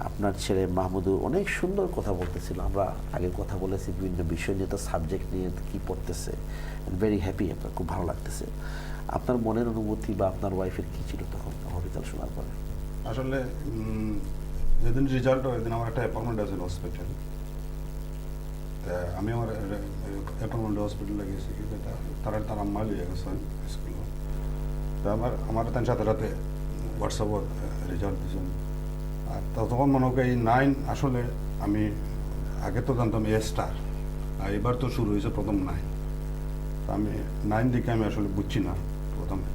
আপনার ছেলে মাহমুদুর অনেক সুন্দর কথা বলতেছিল। আমরা আগে কথা বলেছি বিভিন্ন বিষয় নিয়ে, তো সাবজেক্ট নিয়ে কি পড়তেছে। ভেরি হ্যাপি, আপনার খুব ভালো লাগতেছে। আপনার মনের অনুভূতি বা আপনার ওয়াইফের কি ছিল তখন রেজাল্ট শোনার পরে? আসলে যেদিন রেজাল্ট হয় ওইদিন আমার একটা অ্যাপয়েন্টমেন্ট আছে হসপিটাল। তা আমি আমার অ্যাপয়েন্টমেন্ট হসপিটালে গেছি, তার আম্মা লিয়ে গেছেন স্কুল। তা আমার তার সাথে সাথে হোয়াটসঅ্যাপত রেজাল্ট দিয়েছেন। আর তখন মনে হয় এই 9 আসলে আমি আগে তো জানতাম A স্টার, আর এবার তো শুরু হয়েছে প্রথম 9। তা আমি 9 দিকে আমি আসলে বুঝছি না প্রথমে।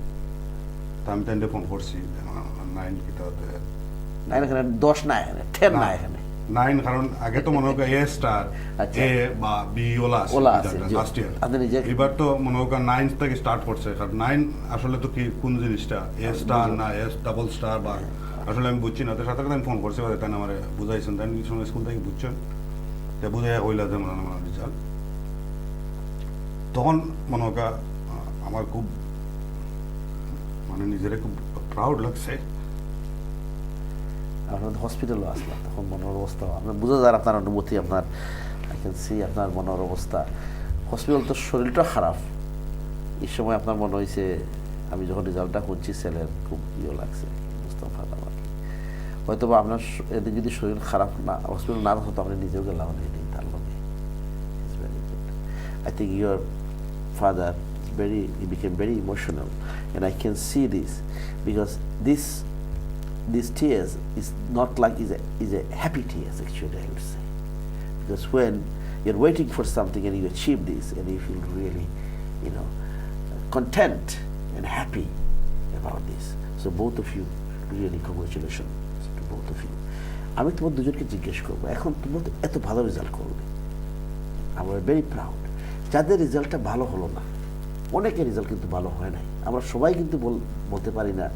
তা আমি তাই ফোন করছি 9 কিটাতে 9 এখানে 10 না, এখানে 10 না, এখানে 9, কারণ আগে তো মনে হয় A স্টার, A বা B ওলা আছে লাস্ট ইয়ার। এবার তো মনে হয় 9 থেকে স্টার্ট করছে, কারণ 9 আসলে তো কি কোন জিনিসটা A স্টার না S ডাবল স্টার বা আসলে আমি বুঝছি না। তো সাথে সাথে আমি ফোন করছি, তাই আমার বুঝাইছেন, তাই সময় স্কুল থেকে বুঝছেন, তাই বুঝাই হইলা যে মনে হয় রেজাল্ট। তখন মনে হয় আমার খুব মানে নিজেরা খুব প্রাউড লাগছে। আপনার হসপিটালও আসলাম, তখন মনের অবস্থা আপনার বোঝা যায়, আপনার অনুভূতি, আপনার আই ক্যান সি আপনার মনের অবস্থা। হসপিটাল তো শরীরটা খারাপ, এই সময় আপনার মনে হয়েছে, আমি যখন রেজাল্টটা করছি ছেলের খুব ইয়ে লাগছে, বুঝতাম পারলাম আর কি। হয়তো বা আপনার এদের যদি শরীর খারাপ না, হসপিটাল না হতো, আপনি নিজেও গেলাম তার লগে। I think your father he became very emotional, and I can see this because these tears is not like is a happy tears actually, I would say, because when you're waiting for something and you achieve this and you feel really, content and happy about this. So both of you, really congratulations to both of you. আমি তোমার দুজনকে জিজ্ঞেস করবো, এখন তোমরা তো এত ভালো রেজাল্ট করবে, আমরা ভেরি প্রাউড। যাদের রেজাল্টটা ভালো হলো না, অনেকের রেজাল্ট কিন্তু ভালো হয় নাই, আমরা সবাই কিন্তু বলতে পারি না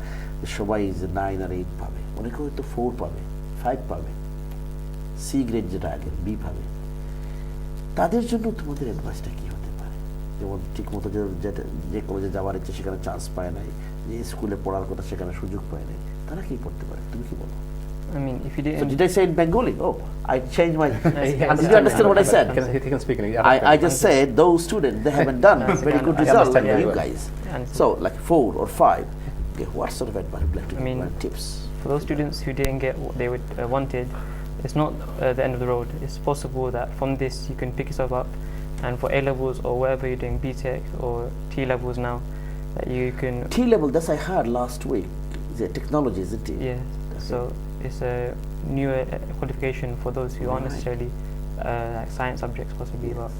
যে সবাই যে 9 আর 8 পাবে, অনেকে হয়তো 4 পাবে, 5 পাবে, C গ্রেড যেটা আগে B পাবে। তাদের জন্য তোমাদের অ্যাডভাইসটা কি হতে পারে? যেমন ঠিক মতো যে কলেজে যাওয়ার ইচ্ছে সেখানে চান্স পায় নাই, যে স্কুলে পড়ার কথা সেখানে সুযোগ পায় নাই, তারা কি পড়তে পারে? তুমি কি বলো? I mean, if you didn't... So did I say in Bengali? Oh, I changed my... Did you understand what I said? He can speak in English. I just said those students, they haven't done very good results like you guys. So like 4 or 5. Okay, what sort of advice would you like to give, tips? For those students who didn't get what they wanted, it's not the end of the road. It's possible that from this you can pick yourself up, and for A levels or whatever you're doing, BTEC or T levels now, that you can... T level, that's I heard last week. Is it technology, isn't it? Yeah. Okay. So it's a new qualification for those who aren't necessarily like science subjects possibly, but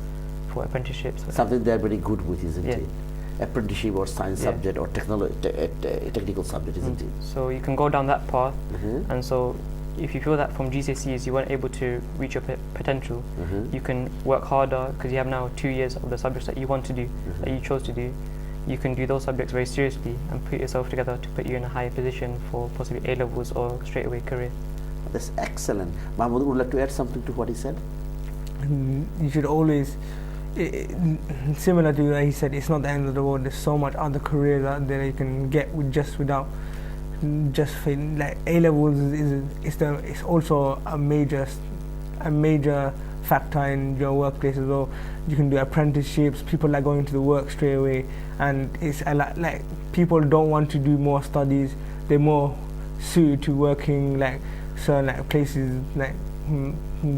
for apprenticeships. Something they're very good with, isn't it? Apprenticeship or science subject or technical subject, isn't it? So you can go down that path, and so if you feel that from GCSEs you weren't able to reach your potential, you can work harder because you have now 2 years of the subjects that you want to do, that you chose to do. You can do those subjects very seriously and put yourself together to put you in a higher position for possibly A levels or straight away career. That's excellent. Mahmoud, would like to add something to what he said? You should always, similar to what he said, it's not the end of the world. There's so much other careers out there you can get without like A levels is also a major factor in your workplace as well. You can do apprenticeships. People are going to the work straight away, and it's a lot, like people don't want to do more studies. They're more suited to working like certain like places like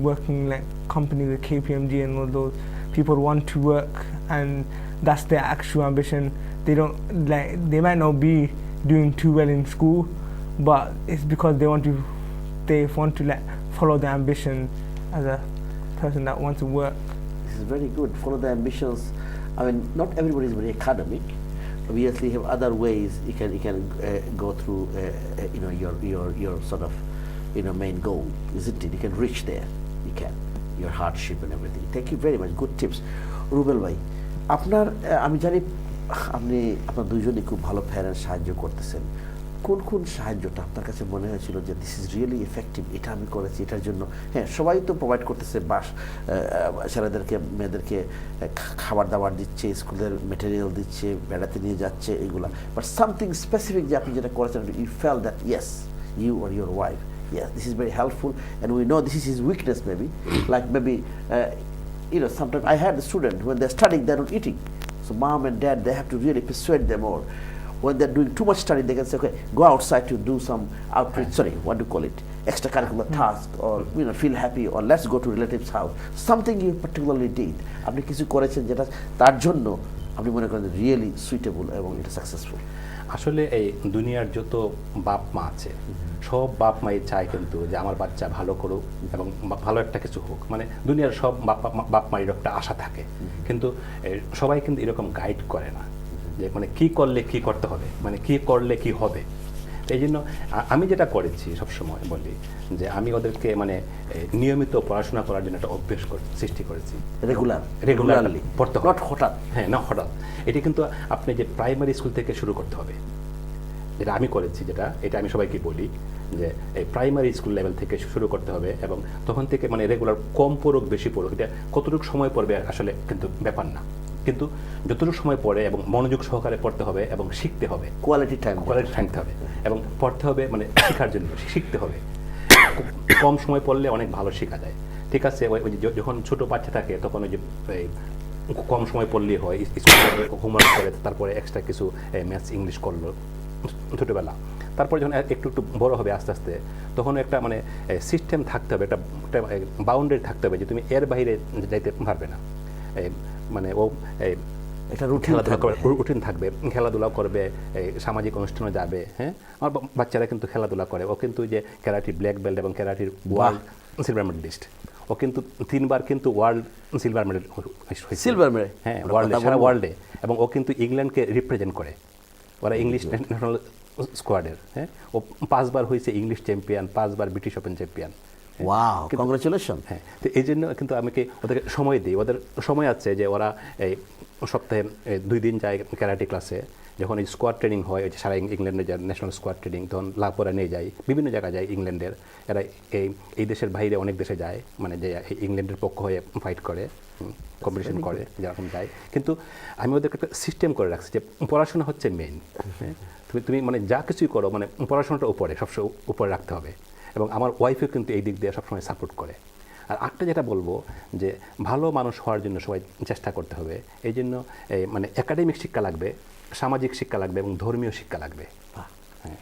working like companies like KPMG and all those. People want to work and that's their actual ambition. They don't like, they might not be doing too well in school, but it's because they want to like follow their ambition as a person that wants to work. This is very good. Follow the ambitions. I mean, not everybody is very academic. Obviously, you have other ways you can go through. You know, your sort of, you know, main goal, isn't it? You can reach there. You can. Your hardship and everything. Thank you very much. Good tips. Rubel ভাই, আপনার আমি জানি আপনি আপনার দুইজনই খুব ভালো parents সাহায্য করতেছেন। কোন কোন সাহায্যটা আপনার কাছে মনে হয়েছিল যে দিস ইজ রিয়েলি এফেক্টিভ, এটা আমি করেছি, এটার জন্য? হ্যাঁ, সবাই তো প্রোভাইড করতেছে, ছেলেদেরকে মেয়েদেরকে খাবার দাবার দিচ্ছে, স্কুলের মেটেরিয়াল দিচ্ছে, বেড়াতে নিয়ে যাচ্ছে, এগুলা। বাট সামথিং স্পেসিফিক যে আপনি যেটা করেছেন, you felt that yes you or your wife, yes, this is very helpful, and we know this is his weakness maybe. Like maybe, you know, sometimes I had a student, when they're studying, they're not eating. So mom and dad, they have to really persuade them, or when they're doing too much study, they can say, okay, go outside to do some outreach, sorry, what do you call it, extracurricular task, or, you know, feel happy, or let's go to relative's house. Something you particularly did. আপনি কিছু করেছেন যেটা তার জন্য আপনি মনে করেন really suitable এবং এটা সাকসেসফুল। আসলে এই দুনিয়ার যত বাপ মা আছে, সব বাপ মাই চায় কিন্তু যে আমার বাচ্চা ভালো করুক এবং ভালো একটা কিছু হোক। মানে দুনিয়ার সব বাপ মায়ের একটা আশা থাকে, কিন্তু সবাই কিন্তু এরকম গাইড করে না যে মানে কি করলে কি করতে হবে, মানে কি করলে কি হবে। এই জন্য আমি যেটা করেছি সবসময় বলি যে আমি ওদেরকে মানে নিয়মিত পড়াশোনা করার জন্য একটা অভ্যেস সৃষ্টি করেছি। রেগুলারলি পড়তে হবে, হঠাৎ, হ্যাঁ না হঠাৎ। এটি কিন্তু আপনি যে প্রাইমারি স্কুল থেকে শুরু করতে হবে, যেটা আমি করেছি, এটা আমি সবাইকে বলি যে এই প্রাইমারি স্কুল লেভেল থেকে শুরু করতে হবে, এবং তখন থেকে মানে রেগুলার কম পড়ুক বেশি পড়ুক, এটা কতটুকু সময় পড়বে আসলে কিন্তু ব্যাপার না, কিন্তু যতটুকু সময় পড়ে এবং মনোযোগ সহকারে পড়তে হবে এবং শিখতে হবে, কোয়ালিটি টাইম থাকতে হবে, এবং পড়তে হবে মানে শেখার জন্য, শিখতে হবে। কম সময় পড়লে অনেক ভালো শেখা যায়। ঠিক আছে, ওই যখন ছোট বাচ্চা থাকে তখন ওই যে কম সময় পড়লেই হয়, স্কুলে হোমওয়ার্ক করে তারপরে এক্সট্রা কিছু ম্যাথস ইংলিশ করলো ছোটোবেলা। তারপর যখন একটু একটু বড় হবে আস্তে আস্তে, তখন একটা মানে সিস্টেম থাকতে হবে, একটা বাউন্ডারি থাকতে হবে যে তুমি এর বাইরে যাইতে পারবে না। মানে ও একটা রুটিন থাকবে, খেলাধুলা করবে, সামাজিক অনুষ্ঠানে যাবে। হ্যাঁ, আমার বাচ্চারা কিন্তু খেলাধুলা করে, ও কিন্তু যে ক্যারাটি ব্ল্যাক বেল্ট এবং ক্যারাটির ওয়ার্ল্ড সিলভার মেডেলিস্ট, ও কিন্তু 3 বার কিন্তু ওয়ার্ল্ড সিলভার মেডেল, হ্যাঁ ওয়ার্ল্ডে, সারা ওয়ার্ল্ডে। এবং ও কিন্তু ইংল্যান্ডকে রিপ্রেজেন্ট করে, ওরা ইংলিশ ন্যাশনাল স্কোয়াডের। হ্যাঁ, ও 5 বার হয়েছে ইংলিশ চ্যাম্পিয়ন, 5 বার British Open champion. Wow, congratulation. হ্যাঁ, তো এই জন্য কিন্তু আমাকে ওদেরকে সময় দিই। ওদের সময় আছে যে ওরা এই সপ্তাহে 2 দিন যায় ক্যারাটে ক্লাসে। যখন এই স্কোয়াড ট্রেনিং হয়, ওই যে সারা ইংল্যান্ডে যায় ন্যাশনাল স্কোয়াড ট্রেনিং, তখন লাভপরা নিয়ে যায়, বিভিন্ন জায়গায় যায় ইংল্যান্ডের। এরা এই দেশের বাইরে অনেক দেশে যায়, মানে যে ইংল্যান্ডের পক্ষ হয়ে ফাইট করে, কম্পিটিশন করে, যেরকম যায়। কিন্তু আমি ওদেরকে একটা সিস্টেম করে রাখছি যে পড়াশোনা হচ্ছে মেইন। তুমি মানে যা কিছুই করো, মানে পড়াশোনাটা উপরে, সবসময় উপরে রাখতে হবে। এবং আমার ওয়াইফও কিন্তু এই দিক দিয়ে সবসময় সাপোর্ট করে। আর একটা যেটা বলবো যে ভালো মানুষ হওয়ার জন্য সবাই চেষ্টা করতে হবে। এই জন্য মানে একাডেমিক শিক্ষা লাগবে, সামাজিক শিক্ষা লাগবে এবং ধর্মীয় শিক্ষা লাগবে। হ্যাঁ,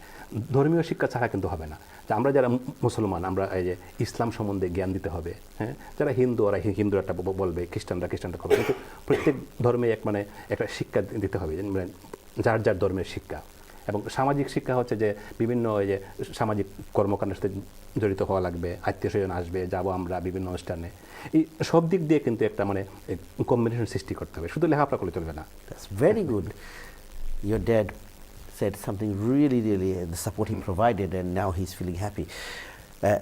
ধর্মীয় শিক্ষা ছাড়া কিন্তু হবে না। যে আমরা যারা মুসলমান, আমরা এই যে ইসলাম সম্বন্ধে জ্ঞান দিতে হবে। হ্যাঁ, যারা হিন্দু, ওরা হিন্দু একটা বলবে, খ্রিস্টানরা করবে, কিন্তু প্রত্যেক ধর্মে মানে একটা শিক্ষা দিতে হবে, মানে যার যার ধর্মের শিক্ষা। এবং সামাজিক শিক্ষা হচ্ছে যে বিভিন্ন ওই যে সামাজিক কর্মকাণ্ডের সাথে জড়িত হওয়া লাগবে, আত্মীয় স্বজন আসবে, যাবো আমরা বিভিন্ন অনুষ্ঠানে। এই সব দিক দিয়ে কিন্তু একটা মানে কম্বিনেশন সৃষ্টি করতে হবে, শুধু লেখাপড়া করলে চলবে না। That's very good. Your dad said something really the support he provided, and now he's feeling happy.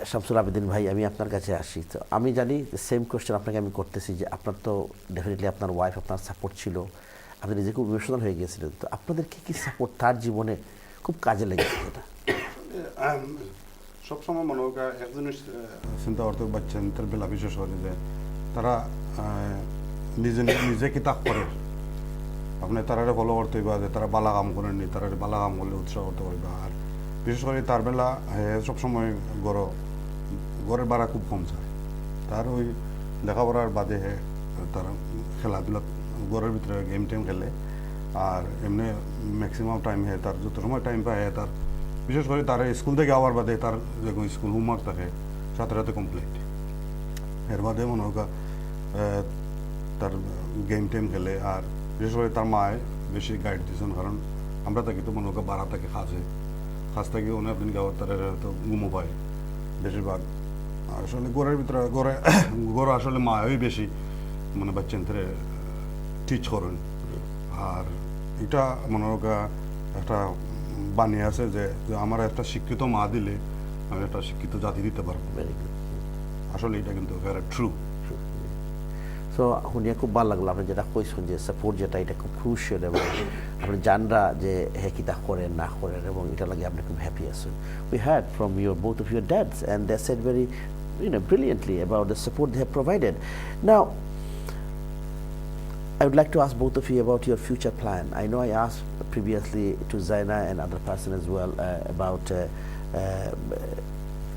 Shamsul Abedin ভাই, আমি আপনার কাছে আসি। তো আমি জানি সেম কোয়েশ্চেন আপনাকে আমি করতেছি যে আপনার তো ডেফিনেটলি আপনার ওয়াইফ আপনার সাপোর্ট ছিল, আপনি নিজে খুব ইমোশনাল হয়ে গিয়েছিলেন। তো আপনাদের কি সাপোর্ট তার জীবনে খুব কাজে লেগেছে? এটা সবসময় মনে হোক এক জিনিস চিন্তা করতে পারছেন তার বেলা, বিশেষ করে যে তারা নিজে কিতাব পড়ে, আপনি তারা ফলো করতে হইবা যে তারা বালা কাম করেননি, তারা বালা কাম করলে উৎসাহ করতে পারবা। আর বিশেষ করে তার বেলা সবসময় ঘরের ভাড়া খুব কম চায়, তার ওই লেখাপড়ার বাদে তার খেলাধুলা, ঘরের ভিতরে গেম টেম খেলে, আর এমনি ম্যাক্সিমাম টাইম তার যত সময় টাইম পায় তার, বিশেষ করে তার স্কুল থেকে আওয়ার বাদে তার যখন স্কুল হোমওয়ার্ক থাকে সাথে কমপ্লিট। এর বাদে মনে হোক তার গেম টেম খেলে। আর বিশেষ করে তার মায় বেশি গাইড দিয়েছেন, কারণ আমরা থাকি তো মনে হোক বাড়া থাকে খাস থাকি উনি আপনি গাওয়ার তারা হয়তো ঘুমো পায় বেশিরভাগ। আসলে গোড়ের ভিতরে গোড়া আসলে মায়ই বেশি মানে বাচ্চাদের টিচ করেন। আর এটা মনে হোক একটা বানিয়ে আছে যে আমার একটা শিক্ষিত মা দিলে আমি একটা শিক্ষিত জাতি দিতে পারবো। আসলে এটা কিন্তু ট্রু। সো শুনিয়ে খুব ভালো লাগলো আপনি যেটা কইছেন যে সাপোর্ট যেটা এটা খুব ক্রুশিয়াল এবং আপনি জানরা যে হ্যাঁ কিতা করেন না করেন এবং এটা লাগে আপনি খুব হ্যাপি আছেন। We had from both of your dads and they said very brilliantly about the support they have provided. Now I would like to ask both of you about your future plan. I know I asked previously to Zaina and other person as well about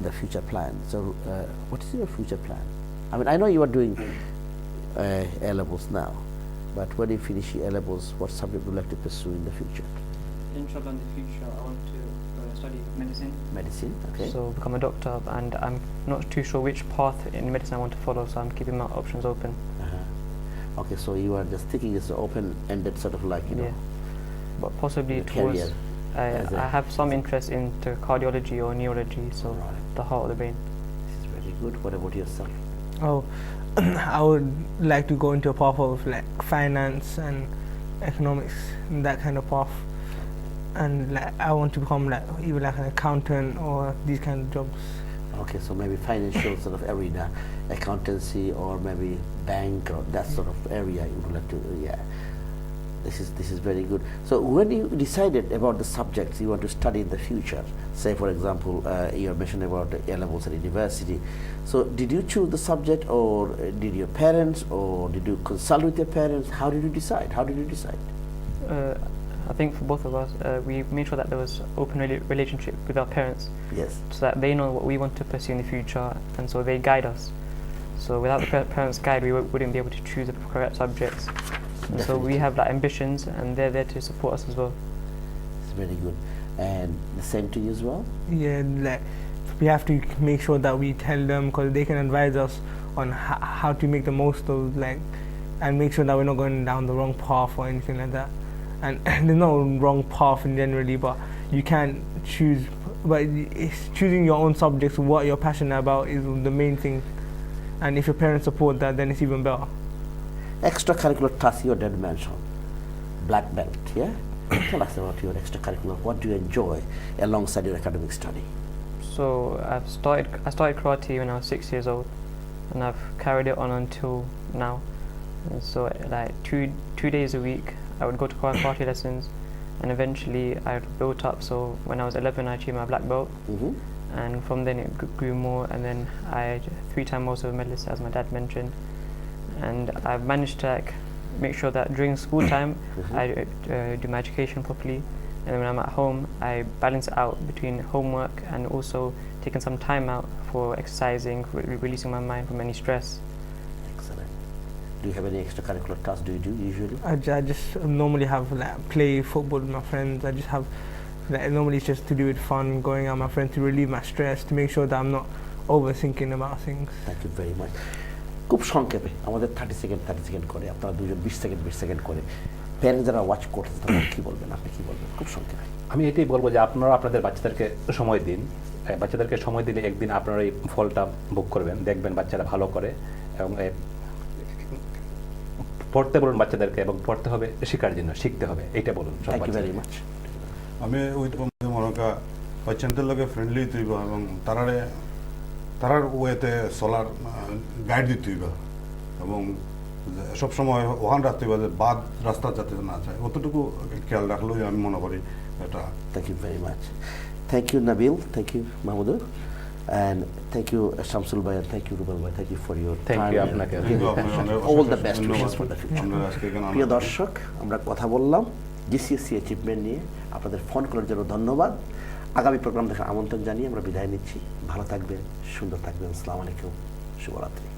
the future plan. So what is your future plan? I mean, I know you are doing A-levels now, but when you finish your A-levels, what subject would you like to pursue in the future? Inshallah, in the future, I want to study medicine. Medicine, okay. So become a doctor, and I'm not too sure which path in medicine I want to follow, so I'm keeping my options open. Okay, so you are just thinking it's open-ended sort of like, Yeah. But possibly your towards, career as I have some interest into cardiology or neurology, so the heart of the brain. This is very good. What about yourself? Oh, I would like to go into a path of like finance and economics, that kind of path. And like I want to become like either like an accountant or these kind of jobs. Okay, so maybe financial sort of arena, accountancy, or maybe bank or that sort of area you would like to, yeah. This is very good. So when you decided about the subjects you want to study in the future, say for example, you mentioned about the A-levels at university. So did you choose the subject, or did your parents, or did you consult with your parents? How did you decide? I think for both of us, we made sure that there was open relationship with our parents. Yes. So that they know what we want to pursue in the future, and so they guide us. So without the parents' guide, we wouldn't be able to choose the correct subjects. And so we have like ambitions, and they're there to support us as well. It's very good. And the same to you as well? Yeah, like we have to make sure that we tell them, because they can advise us on how to make the most of like, and make sure that we're not going down the wrong path or anything like that. And there's no wrong path in generally, but you can't choose. But it's choosing your own subjects, what you're passionate about, is the main thing. And if your parents support that, then it's even better. Extracurricular tasks your dad mentioned, black belt, yeah? Tell us about your extracurricular. What do you enjoy alongside your academic study? So I started karate when I was 6 years old, and I've carried it on until now. And so like two days a week I would go to karate lessons, and eventually I built up. So when I was 11, I achieved my black belt, and from then it grew more, and then I 3-time also medalist, as my dad mentioned. And I've managed to like make sure that during school time I do my education properly, and when I'm at home I balance it out between homework and also taking some time out for exercising, releasing my mind from any stress. Excellent. Do you have any extracurricular tasks do you do usually? I just normally have like play football with my friends. I just have like normally it's just to do with fun, going out with my friends to relieve my stress, to make sure that I'm not overthinking about things. Thank you very much. খুব সংক্ষেপে আমাদের 30 second করে আপনারা দুজন 20 second করে parents যারা watch করছেন তারা কি বলবেন, আপনি কি বলবেন খুব সংক্ষেপে? আমি এটাই বলবো যে আপনারা আপনাদের বাচ্চাদেরকে সময় দিন। বাচ্চাদেরকে সময় দিলে একদিন আপনারা এই ফলটা ভোগ করবেন, দেখবেন বাচ্চারা ভালো করে। এবং পড়তে বলুন বাচ্চাদেরকে, এবং পড়তে হবে শেখার জন্য, শিখতে হবে, এইটা বলুন। Thank you very much. আমি ওই মনে বাচ্চাদের লগে ফ্রেন্ডলি তুইব এবং তারার ওয়েতে চলার গাইড দিতে হইবা, এবং সবসময় ওখান রাখতে হইবা যে বাদ রাস্তা যাতে না যায়, অতটুকু খেয়াল রাখলেই আমি মনে করি এটা। Thank you very much. Thank you Nabil, thank you Mahmudur, and thank you Shamsul bhai, and thank you Rubal bhai, thank you for your time. Thank you আপনাকে। All the best wishes for the future. প্রিয় দর্শক, আমরা কথা বললাম GCSC achievement নিয়ে। আপনাদের phone করার জন্য ধন্যবাদ। আগামী প্রোগ্রাম দেখার আমন্ত্রণ জানিয়ে আমরা বিদায় নিচ্ছি। ভালো থাকবেন, সুন্দর থাকবেন। আসসালামু আলাইকুম, শুভরাত্রি।